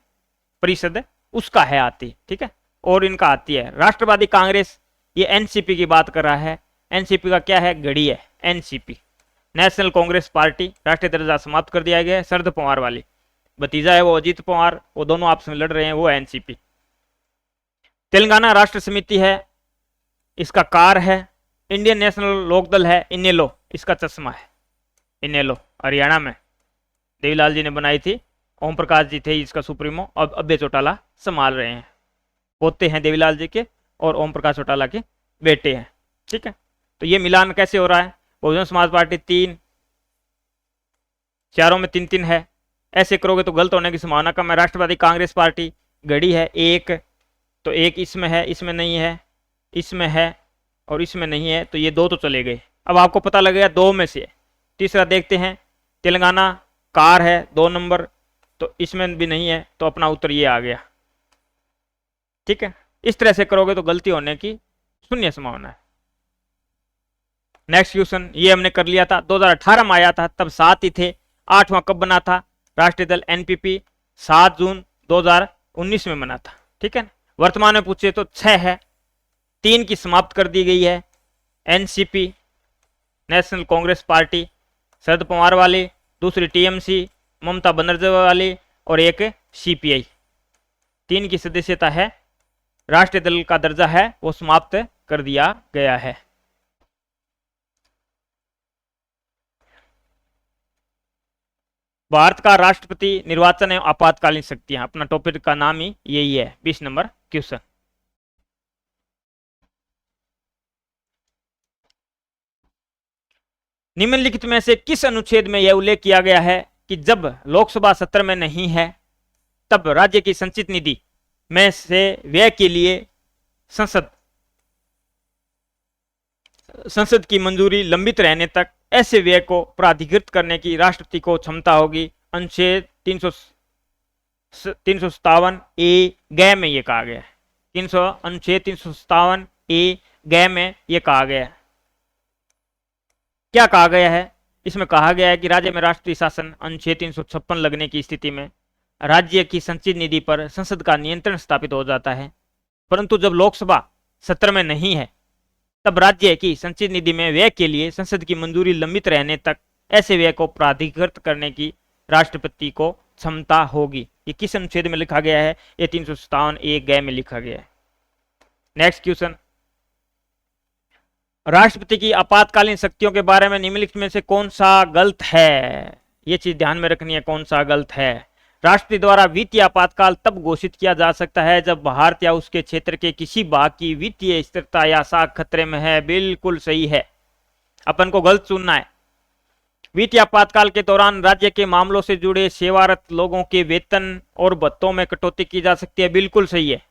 परिषद है, उसका है आती, ठीक है। और इनका आती है राष्ट्रवादी कांग्रेस, ये एनसीपी की बात कर रहा है। एनसीपी का क्या है? घड़ी है, एनसीपी। नेशनल कांग्रेस पार्टी, राष्ट्रीय दर्जा समाप्त कर दिया गया है, शरद पवार वाली, भतीजा है वो अजीत पवार, वो दोनों आपस में लड़ रहे हैं, वो एनसीपी। तेलंगाना राष्ट्र समिति है, इसका कार है। इंडियन नेशनल लोकदल है, इनेलो, इसका चश्मा है, इनेलो, हरियाणा में देवीलाल जी ने बनाई थी, ओम प्रकाश जी थे इसका सुप्रीमो, अब अभय चौटाला संभाल रहे हैं, पोते हैं देवीलाल जी के और ओम प्रकाश चौटाला के बेटे हैं, ठीक है। तो ये मिलान कैसे हो रहा है? बहुजन समाज पार्टी 3, चारों में 3-3 है, ऐसे करोगे तो गलत होने की संभावना कम है। राष्ट्रवादी कांग्रेस पार्टी घड़ी है 1, तो 1 इसमें है, इसमें नहीं है, इसमें है और इसमें नहीं है, तो ये 2 तो चले गए। अब आपको पता लगेगा 2 में से। तीसरा देखते हैं, तेलंगाना कार है 2 नंबर, तो इसमें भी नहीं है, तो अपना उत्तर ये आ गया, ठीक है। इस तरह से करोगे तो गलती होने की शून्य संभावना है। नेक्स्ट क्वेश्चन ये हमने कर लिया था, 2018 में आया था, तब 7 ही थे। 8वां कब बना था? राष्ट्रीय दल एनपीपी 7 जून 2019 में बना था, ठीक है। वर्तमान में पूछे तो 6 है, 3 की समाप्त कर दी गई है, NCP National Congress party Sharad Pawar वाली, दूसरी टीएमसी ममता बनर्जी वाली और एक सीपीआई। 3 की सदस्यता है, राष्ट्रीय दल का दर्जा है वो समाप्त कर दिया गया है। भारत का राष्ट्रपति निर्वाचन एवं आपातकालीन शक्तियां, अपना टॉपिक का नाम ही यही है। 20 नंबर क्वेश्चन। निम्नलिखित में से किस अनुच्छेद में यह उल्लेख किया गया है कि जब लोकसभा सत्र में नहीं है तब राज्य की संचित निधि में से व्यय के लिए संसद की मंजूरी लंबित रहने तक ऐसे व्यय को प्राधिकृत करने की राष्ट्रपति को क्षमता होगी? अनुच्छेद 357 ए ग में ये कहा गया है। अनुच्छेद 357 ए ग में ये कहा गया है। क्या कहा गया है? इसमें कहा गया है कि राज्य में राष्ट्रीय शासन अनुच्छेद 356 लगने की स्थिति में राज्य की संचित निधि पर संसद का नियंत्रण स्थापित हो जाता है, परंतु जब लोकसभा सत्र में नहीं है तब राज्य की संचित निधि में व्यय के लिए संसद की मंजूरी लंबित रहने तक ऐसे व्यय को प्राधिकृत करने की राष्ट्रपति को क्षमता होगी। ये किस अनुच्छेद में लिखा गया है? ये 357 ए ग में लिखा गया है। नेक्स्ट क्वेश्चन, राष्ट्रपति की आपातकालीन शक्तियों के बारे में निम्नलिखित में से कौन सा गलत है? ये चीज ध्यान में रखनी है, कौन सा गलत है। राष्ट्रपति द्वारा वित्तीय आपातकाल तब घोषित किया जा सकता है जब भारत या उसके क्षेत्र के किसी भाग की वित्तीय स्थिरता या साख खतरे में है। बिल्कुल सही है, अपन को गलत चुनना है। वित्तीय आपातकाल के दौरान राज्य के मामलों से जुड़े सेवारत लोगों के वेतन और भत्तों में कटौती की जा सकती है। बिल्कुल सही है।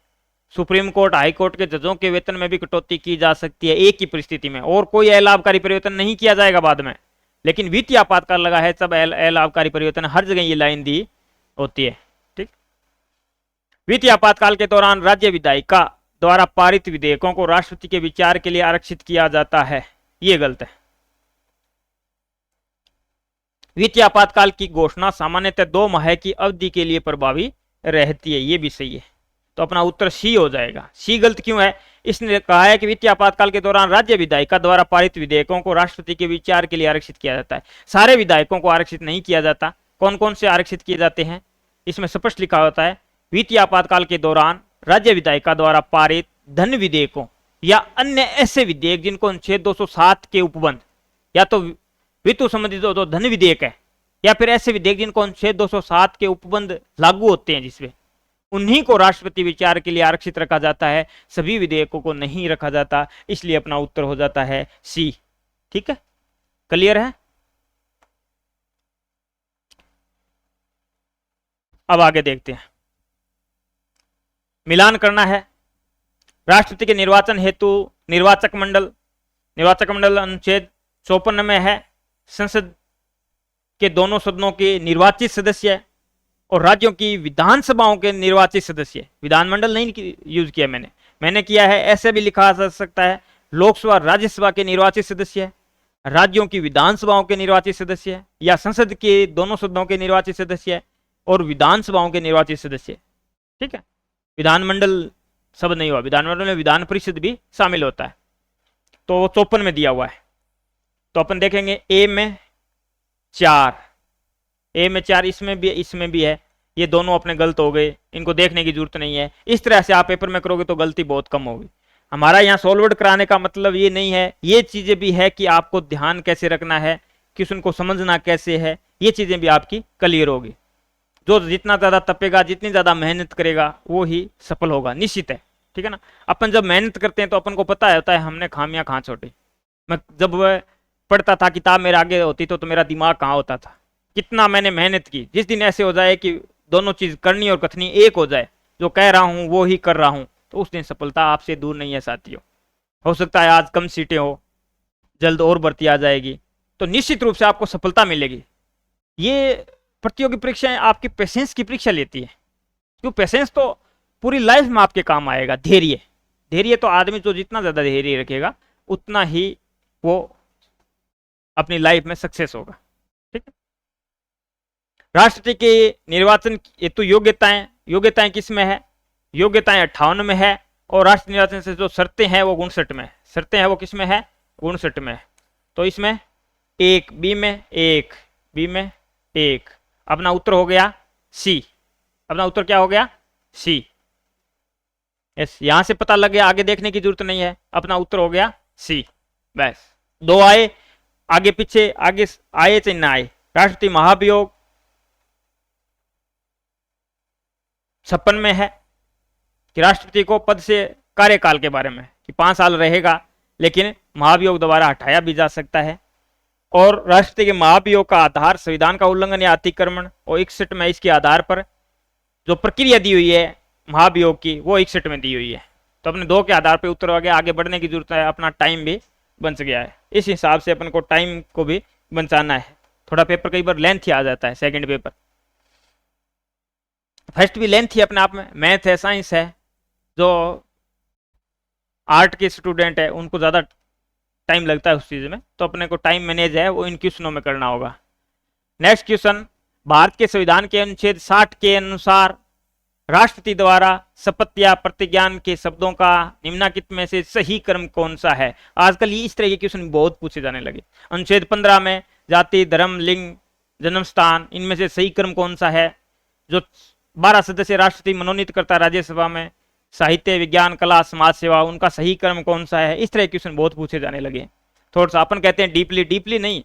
सुप्रीम कोर्ट, हाई कोर्ट के जजों के वेतन में भी कटौती की जा सकती है एक ही परिस्थिति में, और कोई अलाभकारी परिवर्तन नहीं किया जाएगा बाद में, लेकिन वित्तीय आपातकाल लगा है तब अलाभकारी परिवर्तन, हर जगह ये लाइन दी होती है। ठीक, वित्तीय आपातकाल के दौरान राज्य विधायिका द्वारा पारित विधेयकों को राष्ट्रपति के विचार के लिए आरक्षित किया जाता है, ये गलत है। वित्तीय आपातकाल की घोषणा सामान्यतः 2 माह की अवधि के लिए प्रभावी रहती है, ये भी सही है। तो अपना उत्तर सी हो जाएगा। सी गलत क्यों है? इसने कहा है कि वित्तीय आपातकाल के दौरान राज्य विधायिका द्वारा पारित विधेयकों को राष्ट्रपति के विचार के लिए आरक्षित किया जाता है। सारे विधायकों को आरक्षित नहीं किया जाता। कौन कौन से आरक्षित किए जाते हैं? इसमें स्पष्ट लिखा होता है, वित्तीय आपातकाल के दौरान राज्य विधायिका द्वारा पारित धन विधेयकों या अन्य ऐसे विधेयक जिनको अनुच्छेद 207 के उपबंध, या तो वित्त संबंधित तो धन विधेयक है, या फिर ऐसे विधेयक जिनको अनुच्छेद 207 के उपबंध लागू होते हैं जिसमें, उन्हीं को राष्ट्रपति विचार के लिए आरक्षित रखा जाता है। सभी विधेयकों को नहीं रखा जाता, इसलिए अपना उत्तर हो जाता है सी। ठीक है, क्लियर है? अब आगे देखते हैं, मिलान करना है। राष्ट्रपति के निर्वाचन हेतु निर्वाचक मंडल अनुच्छेद 54 में है, संसद के दोनों सदनों के निर्वाचित सदस्य और राज्यों की विधानसभाओं के निर्वाचित सदस्य। विधानमंडल नहीं यूज किया मैंने किया है, ऐसे भी लिखा जा सकता है, लोकसभा राज्यसभा के निर्वाचित सदस्य, राज्यों की विधानसभाओं के निर्वाचित सदस्य, या संसद के दोनों सदनों के निर्वाचित सदस्य और विधानसभाओं के निर्वाचित सदस्य। ठीक है, विधानमंडल सब नहीं हुआ, विधानमंडल में विधान परिषद भी शामिल होता है। तो 54 में दिया हुआ है, तो अपन देखेंगे ए में 4, इसमें भी है। ये दोनों अपने गलत हो गए, इनको देखने की जरूरत नहीं है। इस तरह से आप पेपर में करोगे तो गलती बहुत कम होगी। हमारा यहाँ सॉल्वर्ड कराने का मतलब ये नहीं है, ये चीजें भी है कि आपको ध्यान कैसे रखना है, क्वेश्चन को समझना कैसे है, ये चीजें भी आपकी क्लियर होगी। जो जितना ज्यादा तपेगा, जितनी ज्यादा मेहनत करेगा, वो ही सफल होगा, निश्चित है। ठीक है ना? अपन जब मेहनत करते हैं तो अपन को पता होता है हमने खामियां कहाँ छोड़ी। मैं जब पढ़ता था, किताब मेरे आगे होती तो मेरा दिमाग कहाँ होता था, कितना मैंने मेहनत की। जिस दिन ऐसे हो जाए कि दोनों चीज करनी और कथनी एक हो जाए, जो कह रहा हूं वो ही कर रहा हूं, तो उस दिन सफलता आपसे दूर नहीं है साथियों। हो सकता है आज कम सीटें हो, जल्द और भर्ती आ जाएगी, तो निश्चित रूप से आपको सफलता मिलेगी। ये प्रतियोगी परीक्षाएं आपकी पेशेंस की परीक्षा लेती है, क्यों? पेशेंस तो पूरी लाइफ में आपके काम आएगा। धैर्य तो आदमी जो जितना ज्यादा धैर्य रखेगा उतना ही वो अपनी लाइफ में सक्सेस होगा। ठीक है, राष्ट्रपति के निर्वाचन हेतु योग्यताएं किस में है? योग्यताएं 58 में है, और राष्ट्रीय निर्वाचन से जो शर्तें हैं वो 59 में। शर्तें हैं वो किस में है? 59 में। तो इसमें 1, बी में 1। अपना उत्तर हो गया सी। अपना उत्तर क्या हो गया? सी। यस, यहां से पता लग गया, आगे देखने की जरूरत नहीं है। अपना उत्तर हो गया सी। बस 2 आए, आगे पीछे, आगे आए चाहे ना आए। राष्ट्रपति महाभियोग 56 में है कि राष्ट्रपति को पद से कार्यकाल के बारे में कि 5 साल रहेगा, लेकिन महाभियोग दोबारा हटाया भी जा सकता है। और राष्ट्रपति के महाभियोग का आधार संविधान का उल्लंघन या अतिक्रमण, और 61 में इसके आधार पर जो प्रक्रिया दी हुई है महाभियोग की, वो 61 में दी हुई है। तो अपने 2 के आधार पर उत्तर हो गया, आगे बढ़ने की जरूरत है। अपना टाइम भी बच गया है, इस हिसाब से अपन को टाइम को भी बचाना है। थोड़ा पेपर कई बार लेंथ ही आ जाता है, सेकंड पेपर। फर्स्ट भी लेंथ ही अपने आप में, मैथ है, साइंस है, जो आर्ट के स्टूडेंट है उनको ज़्यादा टाइम लगता है उस चीज़ में, तो अपने को टाइम मैनेज है वो इन क्वेश्चनों में करना होगा। नेक्स्ट क्वेश्चन, भारत के संविधान के अनुच्छेद 60 के अनुसार राष्ट्रपति द्वारा शपथ या प्रतिज्ञान के शब्दों का निम्नलिखित में से सही क्रम कौन सा है? आजकल ये इस तरह के क्वेश्चन बहुत पूछे जाने लगे। अनुच्छेद 15 में जाति, धर्म, लिंग, जन्म स्थान, इनमें से सही क्रम कौन सा है? जो 12 सदस्य राष्ट्रपति मनोनीत करता है राज्यसभा में, साहित्य, विज्ञान, कला, समाज सेवा, उनका सही क्रम कौन सा है? इस तरह के क्वेश्चन बहुत पूछे जाने लगे। थोड़ा सा अपन कहते हैं डीपली नहीं,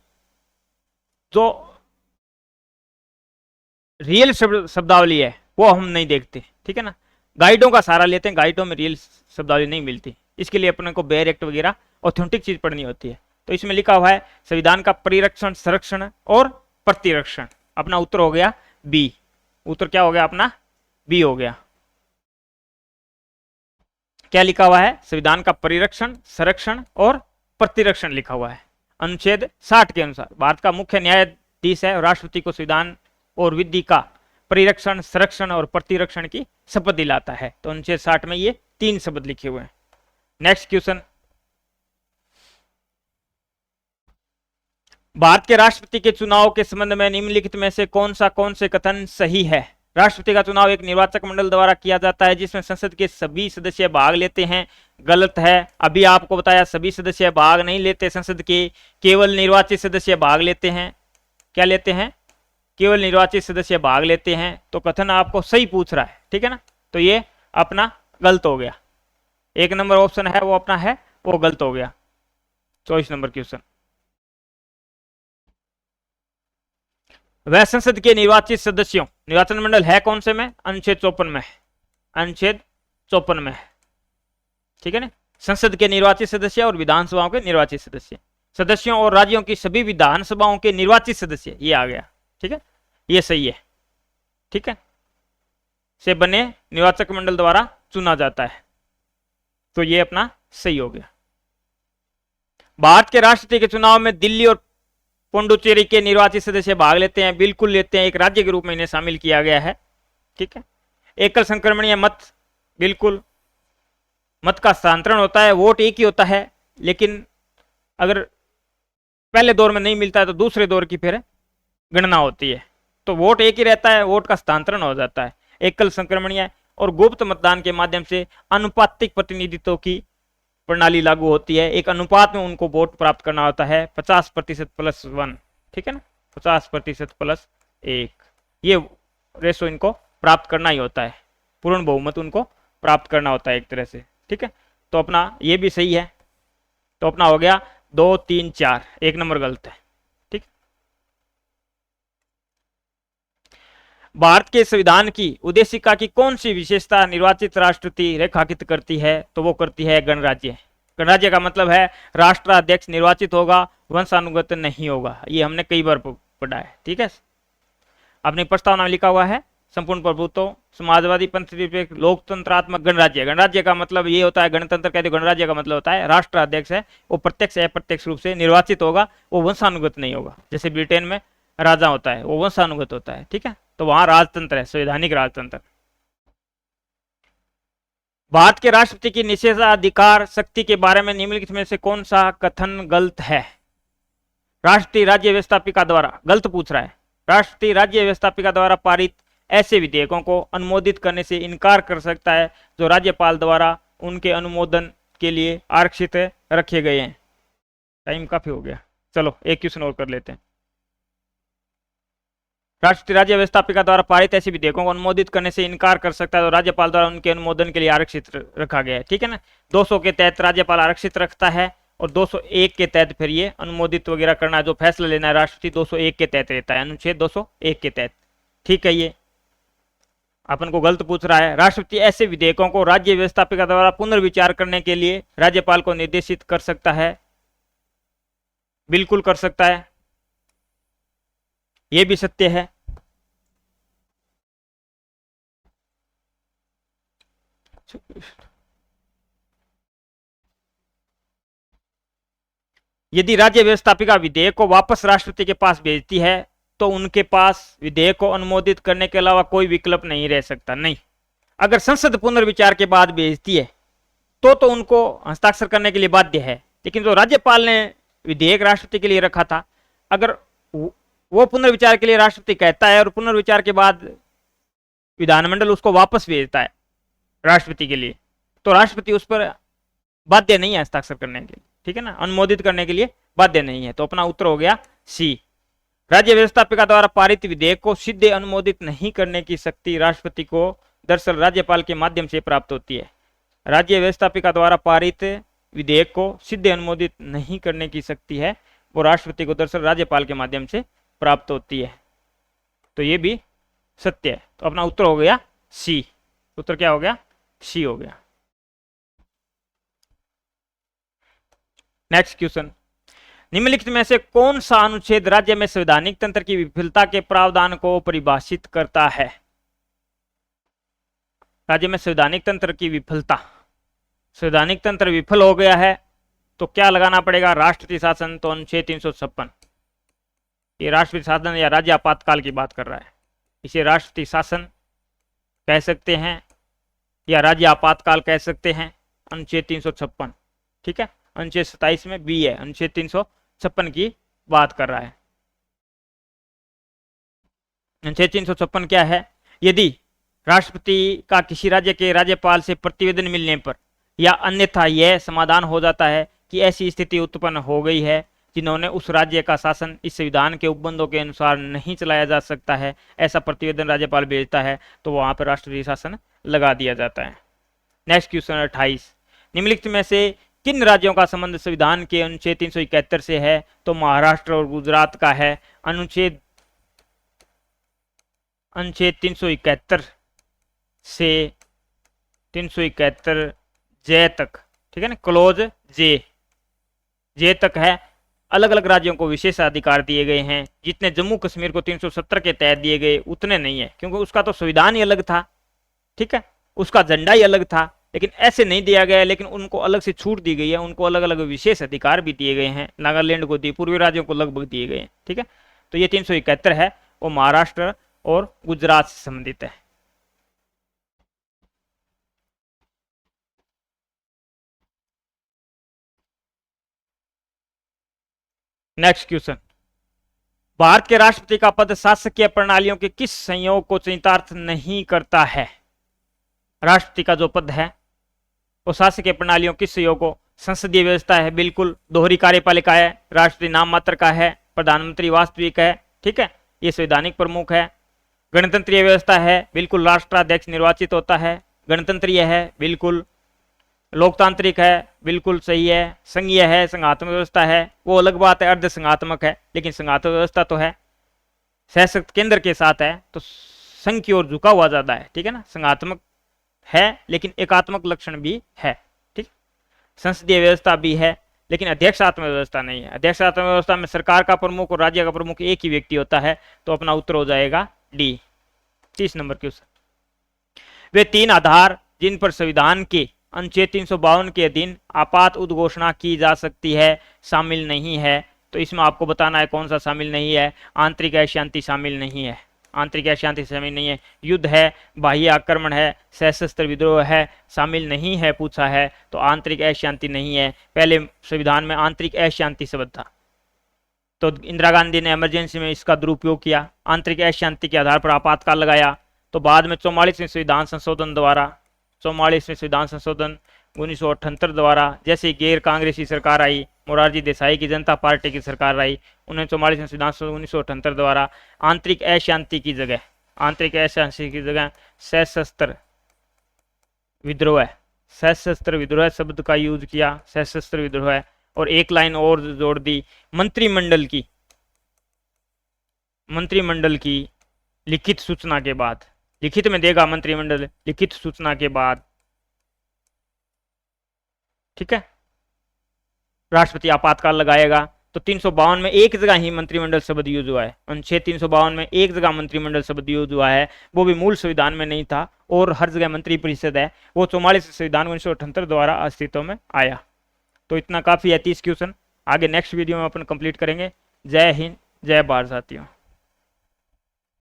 जो रियल शब्दावली है वो हम नहीं देखते। ठीक है ना, गाइडों का सहारा लेते हैं, गाइडों में रियल शब्दावली नहीं मिलती। इसके लिए अपने को बेयर एक्ट वगैरह ऑथेंटिक चीज पढ़नी होती है। तो इसमें लिखा हुआ है संविधान का परिरक्षण, संरक्षण और प्रतिरक्षण। अपना उत्तर हो गया बी। उत्तर क्या हो गया अपना? बी हो गया। क्या लिखा हुआ है? संविधान का परिरक्षण, संरक्षण और प्रतिरक्षण लिखा हुआ है। अनुच्छेद 60 के अनुसार भारत का मुख्य न्यायाधीश है, राष्ट्रपति को संविधान और विधि का परिरक्षण, संरक्षण और प्रतिरक्षण की शपथ दिलाता है। तो अनुच्छेद 60 में ये 3 शब्द लिखे हुए हैं। नेक्स्ट क्वेश्चन, भारत के राष्ट्रपति के चुनाव के संबंध में निम्नलिखित में से कौन से कथन सही है? राष्ट्रपति का चुनाव एक निर्वाचक मंडल द्वारा किया जाता है जिसमें संसद के सभी सदस्य भाग लेते हैं। गलत है। अभी आपको बताया सभी सदस्य भाग नहीं लेते संसद के, केवल निर्वाचित सदस्य भाग लेते हैं। क्या लेते हैं? केवल निर्वाचित सदस्य भाग लेते हैं। तो कथन आपको सही पूछ रहा है, ठीक है ना। तो ये अपना गलत हो गया। 1 नंबर ऑप्शन है वो अपना है, वो गलत हो गया। 24 नंबर क्वेश्चन, वह संसद के निर्वाचित सदस्यों, निर्वाचन मंडल है कौन से में? अनुच्छेद 54 में, अनुच्छेद 54 में है, ठीक है ना। संसद के निर्वाचित सदस्य और विधानसभाओं के निर्वाचित सदस्य, सदस्यों और राज्यों की सभी विधानसभाओं के निर्वाचित सदस्य, ये आ गया, ठीक है, ये सही है, ठीक है, से बने निर्वाचक मंडल द्वारा चुना जाता है। तो ये अपना सही हो गया। भारत के राष्ट्रपति के चुनाव में दिल्ली और पुडुचेरी के निर्वाचित सदस्य भाग लेते हैं। बिल्कुल लेते हैं, एक राज्य के रूप में इन्हें शामिल किया गया है, ठीक है। एकल संक्रमणीय मत, बिल्कुल मत का स्थानांतरण होता है, वोट एक ही होता है, लेकिन अगर पहले दौर में नहीं मिलता है तो दूसरे दौर की फिर गणना होती है। तो वोट एक ही रहता है, वोट का स्थानांतरण हो जाता है। एकल संक्रमणीय और गुप्त मतदान के माध्यम से अनुपातिक प्रतिनिधित्व की प्रणाली लागू होती है। एक अनुपात में उनको वोट प्राप्त करना होता है, 50% + 1, ठीक है ना, 50% + 1, ये रेशो इनको प्राप्त करना ही होता है। पूर्ण बहुमत उनको प्राप्त करना होता है एक तरह से, ठीक है। तो अपना ये भी सही है। तो अपना हो गया 2, 3, 4, 1 नंबर गलत है, ठीक। भारत के संविधान की उद्देशिका की कौन सी विशेषता निर्वाचित राष्ट्रपति रेखांकित करती है? तो वो करती है गणराज्य। गणराज्य का मतलब है राष्ट्राध्यक्ष निर्वाचित होगा, वंशानुगत नहीं होगा। ये हमने कई बार पढ़ा है, ठीक है। अपनी प्रस्तावना में लिखा हुआ है संपूर्ण प्रभुत्व, समाजवादी, पंथनिरपेक्ष, लोकतंत्रात्मक गणराज्य। गणराज्य का मतलब ये होता है, गणतंत्र कहते हैं, गणराज्य का मतलब होता है राष्ट्राध्यक्ष है वो प्रत्यक्ष या अप्रत्यक्ष रूप से निर्वाचित होगा, वो वंशानुगत नहीं होगा। जैसे ब्रिटेन में राजा होता है, वो वंशानुगत होता है, ठीक है। तो वहां राजतंत्र है, संवैधानिक राजतंत्र। भारत के राष्ट्रपति की निषेधाधिकार शक्ति के बारे में निम्नलिखित में से कौन सा कथन गलत है? राष्ट्रीय राज्य व्यवस्थापिका द्वारा, गलत पूछ रहा है, राष्ट्रीय राज्य व्यवस्थापिका द्वारा पारित ऐसे विधेयकों को अनुमोदित करने से इनकार कर सकता है जो राज्यपाल द्वारा उनके अनुमोदन के लिए आरक्षित रखे गए हैं। टाइम काफी हो गया, चलो एक क्वेश्चन और कर लेते हैं। राष्ट्रीय राज्य व्यवस्थापिका द्वारा पारित ऐसे विधेयकों को अनुमोदित करने से इनकार कर सकता है तो राज्यपाल द्वारा उनके अनुमोदन के लिए आरक्षित रखा गया है, ठीक है ना। 200 के तहत राज्यपाल आरक्षित रखता है और 201 के तहत फिर ये अनुमोदित वगैरह करना, जो फैसला लेना है राष्ट्रपति 201 के तहत रहता है, अनुच्छेद 201 के तहत, ठीक है। ये अपन को गलत पूछ रहा है। राष्ट्रपति ऐसे विधेयकों को राज्य व्यवस्थापिका द्वारा पुनर्विचार करने के लिए राज्यपाल को निर्देशित कर सकता है, बिल्कुल कर सकता है, यह भी सत्य है। यदि राज्य व्यवस्थापिका विधेयक को वापस राष्ट्रपति के पास भेजती है तो उनके पास विधेयक को अनुमोदित करने के अलावा कोई विकल्प नहीं रह सकता। नहीं, अगर संसद पुनर्विचार के बाद भेजती है तो उनको हस्ताक्षर करने के लिए बाध्य है। लेकिन जो राज्यपाल ने विधेयक राष्ट्रपति के लिए रखा था, अगर वो पुनर्विचार के लिए राष्ट्रपति कहता है और पुनर्विचार के बाद विधानमंडल उसको वापस भेजता है राष्ट्रपति के लिए, तो राष्ट्रपति उस पर बाध्य नहीं है हस्ताक्षर करने के लिए, ठीक है ना, अनुमोदित करने के लिए बाध्य नहीं है। तो अपना उत्तर हो गया सी। राज्य व्यवस्थापिका द्वारा पारित विधेयक को सीधे अनुमोदित नहीं करने की शक्ति राष्ट्रपति को दरअसल राज्यपाल के माध्यम से प्राप्त होती है। राज्य व्यवस्थापिका द्वारा पारित विधेयक को सीधे अनुमोदित नहीं करने की शक्ति है वो राष्ट्रपति को दरअसल राज्यपाल के माध्यम से प्राप्त होती है। तो ये भी सत्य है। तो अपना उत्तर हो गया सी। उत्तर क्या हो गया? सी हो गया। नेक्स्ट क्वेश्चन, निम्नलिखित में से कौन सा अनुच्छेद राज्य में संवैधानिक तंत्र की विफलता के प्रावधान को परिभाषित करता है? राज्य में संवैधानिक तंत्र की विफलता, संवैधानिक तंत्र विफल हो गया है तो क्या लगाना पड़ेगा, राष्ट्रपति शासन, तो अनुच्छेद 356। ये राष्ट्रपति शासन या राज्य आपातकाल की बात कर रहा है, इसे राष्ट्रपति शासन कह सकते हैं या राज्य आपातकाल कह सकते हैं, अनुच्छेद 356। ठीक है, अनुच्छेद 27 में बी है, अनुच्छेद 356 की बात कर रहा है। अनुच्छेद 356 क्या है, यदि राष्ट्रपति का किसी राज्य के राज्यपाल से प्रतिवेदन मिलने पर या अन्यथा यह समाधान हो जाता है कि ऐसी स्थिति उत्पन्न हो गई है जिन्होंने उस राज्य का शासन इस संविधान के उपबंधों के अनुसार नहीं चलाया जा सकता है, ऐसा प्रतिवेदन राज्यपाल भेजता है, तो वहां पर राष्ट्रपति शासन लगा दिया जाता है। नेक्स्ट क्वेश्चन 28, निम्नलिखित में से किन राज्यों का संबंध संविधान के अनुच्छेद 371 से है, तो महाराष्ट्र और गुजरात का है। अनुच्छेद 371 से 371 जे तक, ठीक है ना, क्लोज जे तक है। अलग अलग राज्यों को विशेषाधिकार दिए गए हैं, जितने जम्मू कश्मीर को 370 के तहत दिए गए उतने नहीं है, क्योंकि उसका तो संविधान ही अलग था। ठीक है, उसका झंडा ही अलग था, लेकिन ऐसे नहीं दिया गया, लेकिन उनको अलग से छूट दी गई है, उनको अलग अलग विशेष अधिकार भी दिए गए हैं। नागालैंड को दिए, पूर्वी राज्यों को लगभग दिए गए हैं। ठीक है, तो ये 371 है, वो महाराष्ट्र और गुजरात से संबंधित है। नेक्स्ट क्वेश्चन, भारत के राष्ट्रपति का पद शासकीय प्रणालियों के किस संयोग को चरितार्थ नहीं करता है। राष्ट्रपति का जो पद है वो शासकीय प्रणालियों किस संयोग को, संसदीय व्यवस्था है, बिल्कुल, दोहरी कार्यपालिका है, राष्ट्रपति नाम मात्र का है, प्रधानमंत्री वास्तविक है, ठीक है, ये संवैधानिक प्रमुख है, गणतंत्रीय व्यवस्था है, बिल्कुल, राष्ट्राध्यक्ष निर्वाचित होता है, गणतंत्रीय है, बिल्कुल, लोकतांत्रिक है, बिल्कुल सही है, संघीय है, संघात्मक व्यवस्था है, वो अलग बात है, अर्ध संघात्मक है, लेकिन संघात्मक व्यवस्था तो है, सशक्त केंद्र के साथ है, तो संघ की ओर झुका हुआ ज्यादा है। ठीक है ना, संघात्मक है लेकिन एकात्मक लक्षण भी है। ठीक, संसदीय व्यवस्था भी है लेकिन अध्यक्षात्मक व्यवस्था नहीं है। अध्यक्षात्मक व्यवस्था में सरकार का प्रमुख और राज्य का प्रमुख एक ही व्यक्ति होता है, तो अपना उत्तर हो जाएगा डी। 30 नंबर क्वेश्चन, वे 3 आधार जिन पर संविधान के अनुच्छेद 352 के अधीन आपात उद्घोषणा की जा सकती है शामिल नहीं है, तो इसमें आपको बताना है कौन सा शामिल नहीं है। आंतरिक अशांति शामिल नहीं है, आंतरिक अशांति शामिल नहीं है, युद्ध है, बाह्य आक्रमण है, सशस्त्र विद्रोह है, शामिल नहीं है पूछा है, तो आंतरिक अशांति नहीं है। पहले संविधान में आंतरिक अशांति शब्द था, तो इंदिरा गांधी ने इमरजेंसी में इसका दुरुपयोग किया, आंतरिक अशांति के आधार पर आपातकाल लगाया। तो बाद में 44वें संविधान संशोधन द्वारा, 44वें संविधान संशोधन 1978 द्वारा, जैसे गैर कांग्रेसी सरकार आई, मोरारजी देसाई की जनता पार्टी की सरकार आई, 1944वें संविधान 1978 द्वारा आंतरिक अशांति की जगह, आंतरिक अशांति की जगह सशस्त्र विद्रोह, सशस्त्र विद्रोह शब्द का यूज किया, सशस्त्र विद्रोह। और एक लाइन और जोड़ दी, मंत्रिमंडल की लिखित सूचना के बाद, लिखित में देगा मंत्रिमंडल, लिखित सूचना के बाद, ठीक है, राष्ट्रपति आपातकाल लगाएगा। तो 352 में एक जगह ही मंत्रिमंडल शब्द यूज हुआ है, अनुच्छेद 352 में एक जगह मंत्रिमंडल शब्द यूज हुआ है, वो भी मूल संविधान में नहीं था, और हर जगह मंत्री परिषद है, वो 44 संविधान 1978 द्वारा अस्तित्व में आया। तो इतना काफी है 30 क्वेश्चन, आगे नेक्स्ट वीडियो में अपन कंप्लीट करेंगे। जय हिंद, जय भारत साथियों।